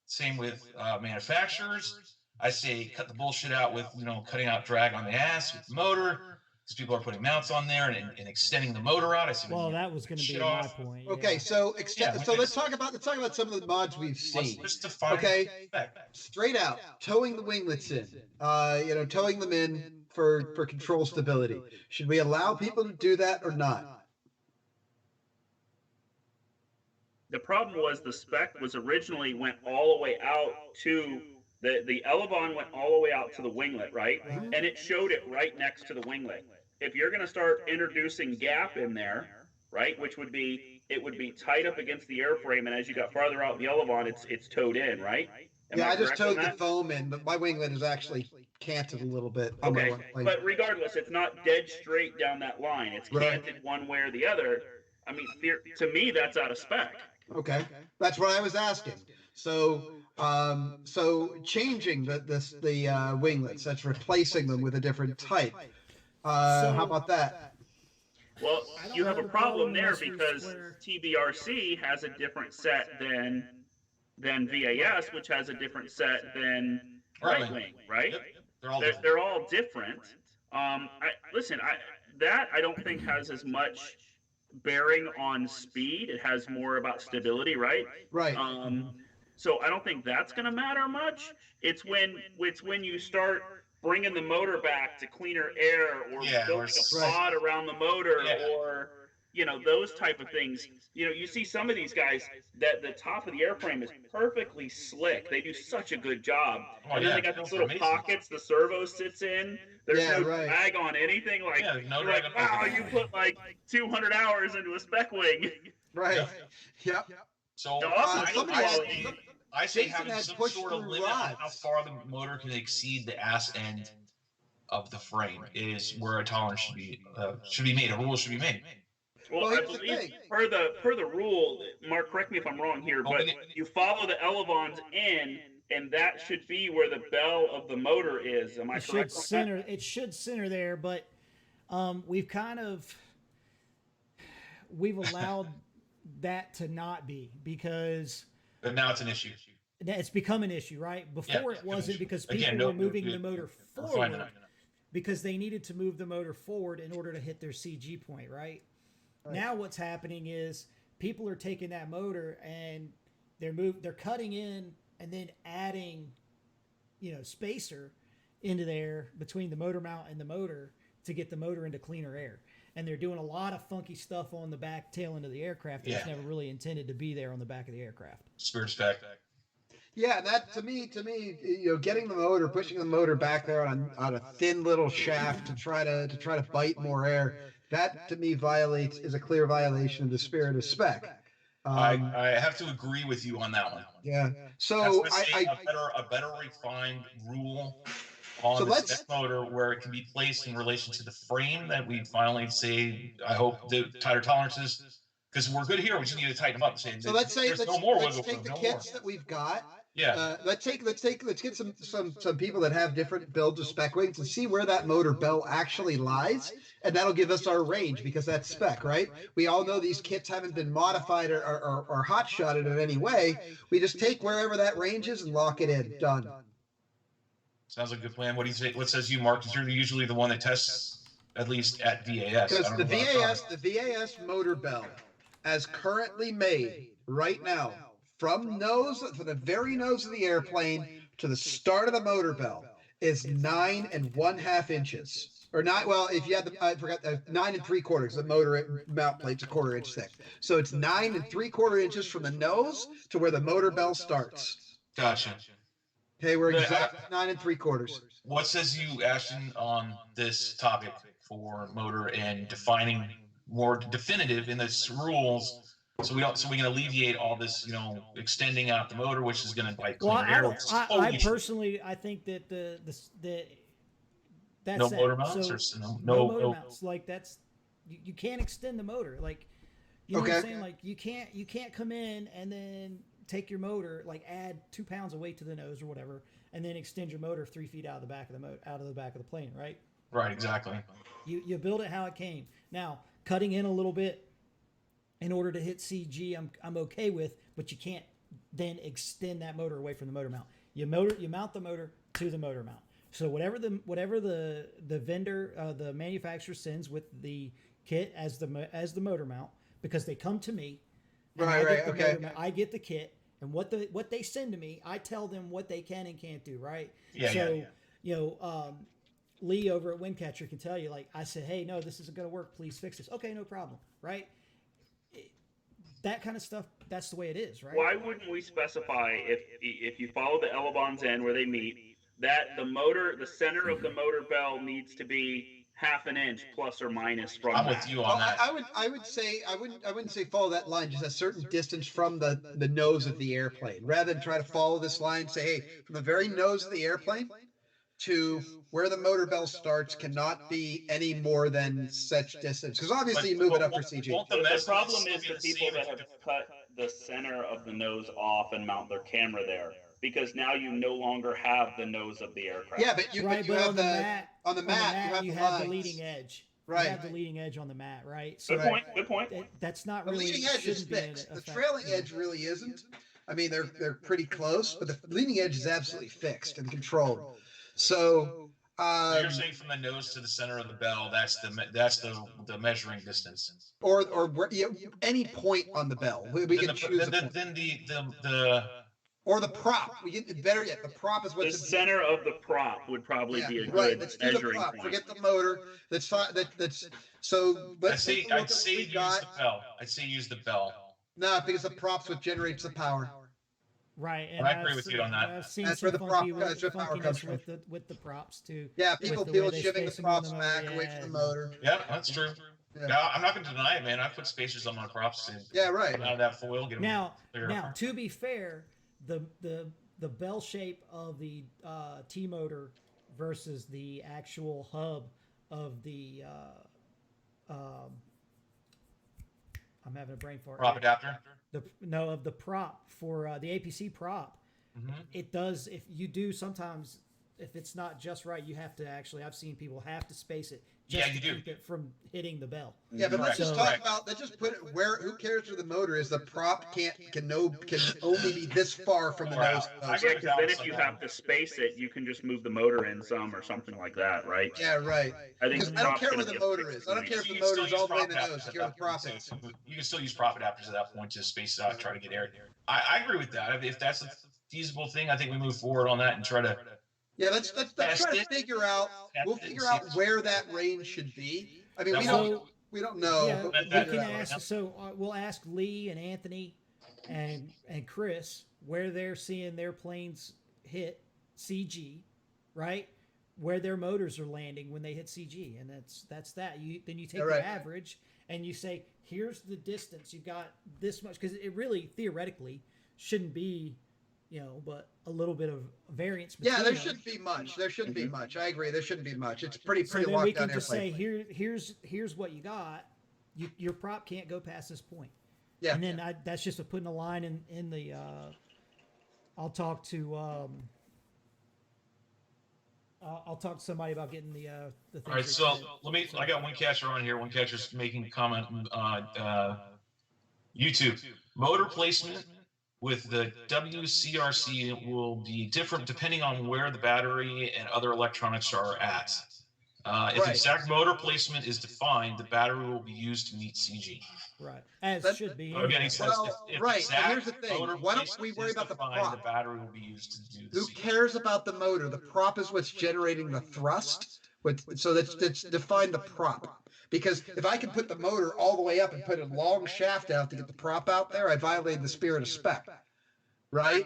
Same with manufacturers. I say cut the bullshit out with, you know, cutting out drag on the ass with the motor, because people are putting mounts on there and extending the motor out. I say, well, that was going to be my point. Okay, so let's talk about some of the mods we've seen. Okay, straight out towing the winglets in, you know, towing them in for control stability. Should we allow people to do that or not? The problem was the spec was originally went all the way out to the Elevon went all the way out to the winglet, right? And it showed it right next to the winglet. If you're going to start introducing gap in there, right, which would be, it would be tight up against the airframe, and as you got farther out in the Elevon, it's towed in, right? I just towed the foam in, but my winglet is actually canted a little bit. Okay, but regardless, it's not dead straight down that line. It's canted one way or the other. I mean, to me, that's out of spec. Okay, that's what I was asking. So changing the winglets, that's replacing them with a different type. How about that? Well, I don't you have have a a problem problem there unless you're because square. TBRC has a different set than VAS, which has a different set than Right Wing, right? Yep. They're all They're, different. they're all different. I don't think has as much bearing on speed. It has more about stability, right? Right. So I don't think that's going to matter much. It's when you start bringing the motor back to cleaner air, or building a pod around the motor, or those type of things. You see some of these guys that the top of the airframe is perfectly slick. They do such a good job. And then they got these little pockets the servo sits in. There's no drag on anything. Wow, you put like 200 hours into a spec wing. Right. Yep. So I say having some sort of limit on how far the motor can exceed the ass end of the frame is where a tolerance should be made. A rule should be made. Well, I believe per the rule, Mark, correct me if I'm wrong here, but you follow the elevons in, and that should be where the bell of the motor is. Am I correct? It should center there, but we've allowed that to not be, because. But now it's an issue. It's become an issue, right? Before it wasn't, because people were moving the motor forward because they needed to move the motor forward in order to hit their CG point, right? Now what's happening is people are taking that motor and they're cutting in and then adding, spacer into there between the motor mount and the motor to get the motor into cleaner air. And they're doing a lot of funky stuff on the back tail end of the aircraft that's never really intended to be there on the back of the aircraft. Spirit spec. Yeah, that to me, getting the motor, pushing the motor back there on a thin little shaft to try to bite more air, that to me is a clear violation of the spirit of spec. I have to agree with you on that one. Yeah. So a better refined rule on the spec motor where it can be placed in relation to the frame that we finally say, I hope, the tighter tolerances, because we're good here. We just need to tighten them up. So let's take the kits that we've got. Yeah. Let's get some people that have different builds of spec wings and see where that motor bell actually lies, and that'll give us our range, because that's spec, right? We all know these kits haven't been modified or hot shotted in any way. We just take wherever that range is and lock it in. Done. Sounds like a good plan. What do you think? What says you, Mark? Because you're usually the one that tests, at least at VAS. Because the VAS motor bell, as currently made right now, from the very nose of the airplane to the start of the motor bell, is 9 1/2 inches. Or not, well, if you had I forgot, 9 3/4. The motor mount plate's a 1/4 inch thick. So it's 9 3/4 inches from the nose to where the motor bell starts. Gotcha. Okay, we're exactly 9 3/4. What says you, Ashton, on this topic for motor and defining more definitive in this rules, so we can alleviate all this, extending out the motor, which is going to bite cleaner air. I personally think that that's no motor mounts, so, or no motor mounts. Like that's you can't extend the motor. Like you know what I'm saying? Like you can't come in and then take your motor, like add 2 pounds of weight to the nose or whatever, and then extend your motor 3 feet out of the back of the plane, right? Right, exactly. You build it how it came. Now, cutting in a little bit in order to hit CG, I'm okay with, but you can't then extend that motor away from the motor mount. You mount the motor to the motor mount. So whatever the vendor, the manufacturer sends with the kit as the motor mount, because they come to me. I get the kit, and what they send to me, I tell them what they can and can't do, right? Lee over at Windcatcher can tell you, like, I said, hey, no, this isn't going to work. Please fix this. Okay, no problem, right? That kind of stuff, that's the way it is, right? Why wouldn't we specify, if you follow the elevons in where they meet, that the center of the motor bell needs to be 1/2 inch plus or minus from I'm with you on that. I wouldn't say follow that line, just a certain distance from the nose of the airplane, rather than try to follow this line. Say, hey, from the very nose of the airplane to where the motor bell starts cannot be any more than such distance, because obviously you move it up for CG. The problem is the people that have cut the center of the nose off and mount their camera there, because now you no longer have the nose of the aircraft. Yeah, but you have on the mat you have the leading edge. Right. You have the leading edge on the mat, right? So Good point. Good point. that's not The really leading edge is shouldn't be an fixed. The effect. trailing edge really isn't. I mean, they're pretty close, but the leading edge is absolutely fixed and controlled. So you're saying from the nose to the center of the bell, that's the measuring distance. Or any point on the bell. We can choose. Then the or the prop. We get better yet. The prop is what's the center of the prop would probably be a good Let's do the measuring prop. point. Forget the motor. That's fine. That's so. I'd say use the bell. I'd say use the bell. No, because the prop's what generates the power. Right, and I agree with you on that. I've seen That's some where the prop, funkiness power comes from. with the props too. Yeah, people shipping the props the back away from the motor. Yeah, that's true. Yeah, I'm not going to deny it, man. I put spacers on my props. Right. Out of that foil. Now, to be fair, the bell shape of the T motor versus the actual hub of the I'm having a brain fart. Prop adapter? Of the prop for the APC prop. Mm-hmm. It does, if you do sometimes, if it's not just right, you have to actually, I've seen people have to space it just to keep it from hitting the bell. Yeah, but let's just talk about, let's just put it where, who cares where the motor is? The prop can only be this far from the nose. I guess then if you have to space it, you can just move the motor in some or something like that, right? Yeah, right. I think I don't care where the motor is. I don't care if the motor is all the way in the nose. I care where the prop is. You can still use prop adapters at that point to space it out and try to get air. I agree with that. If that's a feasible thing, I think we move forward on that and try to. Yeah, let's try to figure out. We'll figure out where that range should be. I mean, we don't know. Yeah, we can ask. So we'll ask Lee and Anthony and Chris where they're seeing their planes hit CG, right? Where their motors are landing when they hit CG, and that's that. Then you take the average and you say, here's the distance. You've got this much, because it really theoretically shouldn't be. But a little bit of variance. Yeah, there shouldn't be much. There shouldn't be much. I agree. There shouldn't be much. It's pretty so then locked we down can just airplane. say here's what you got. Your prop can't go past this point. Yeah. And then that's just putting a line in the. I'll talk to. I'll talk to somebody about getting the thing. All right, so I got one catcher on here. One catcher's making a comment on YouTube. Motor placement with the WCRC will be different depending on where the battery and other electronics are at. If exact motor placement is defined, the battery will be used to meet CG. Right, as should be. Again, he says right. Here's the thing. Why don't we worry about the prop? The battery will be used to do the Who CG. cares about the motor? The prop is what's generating the thrust. So that's define the prop. Because if I can put the motor all the way up and put a long shaft out to get the prop out there, I violated the spirit of spec, right?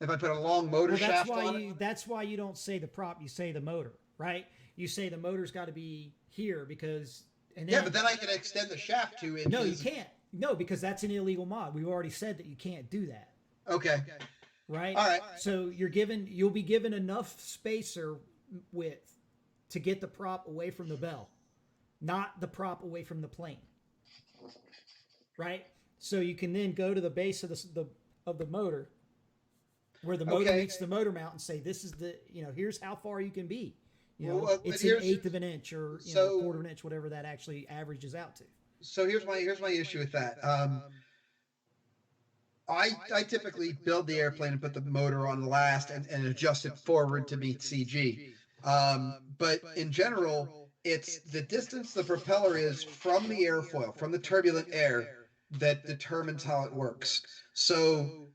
If I put a long motor shaft on it. That's why you don't say the prop, you say the motor, right? You say the motor's got to be here because... but then I can extend the shaft 2 inches. No, you can't. No, because that's an illegal mod. We've already said that you can't do that. Okay. Right? All right. So you'll be given enough spacer width to get the prop away from the bell. Not the prop away from the plane, right? So you can then go to the base of the motor, where the motor meets the motor mount, and say, "This is the here's how far you can be." It's an eighth of an inch or a quarter of an inch, whatever that actually averages out to. So here's my issue with that. I typically build the airplane and put the motor on last and adjust it forward to meet CG. But in general, it's the distance the propeller is from the airfoil, from the turbulent air, that determines how it works. So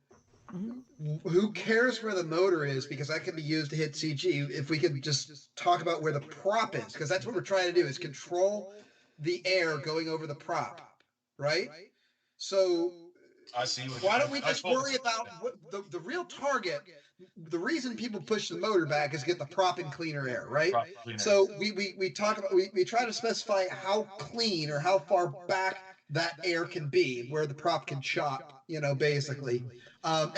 who cares where the motor is, because that can be used to hit CG. If we could just talk about where the prop is, because that's what we're trying to do, is control the air going over the prop, right? So why don't we just worry about what the real target? The reason people push the motor back is to get the prop in cleaner air, right? So we talk about we try to specify how clean or how far back that air can be, where the prop can chop, basically. And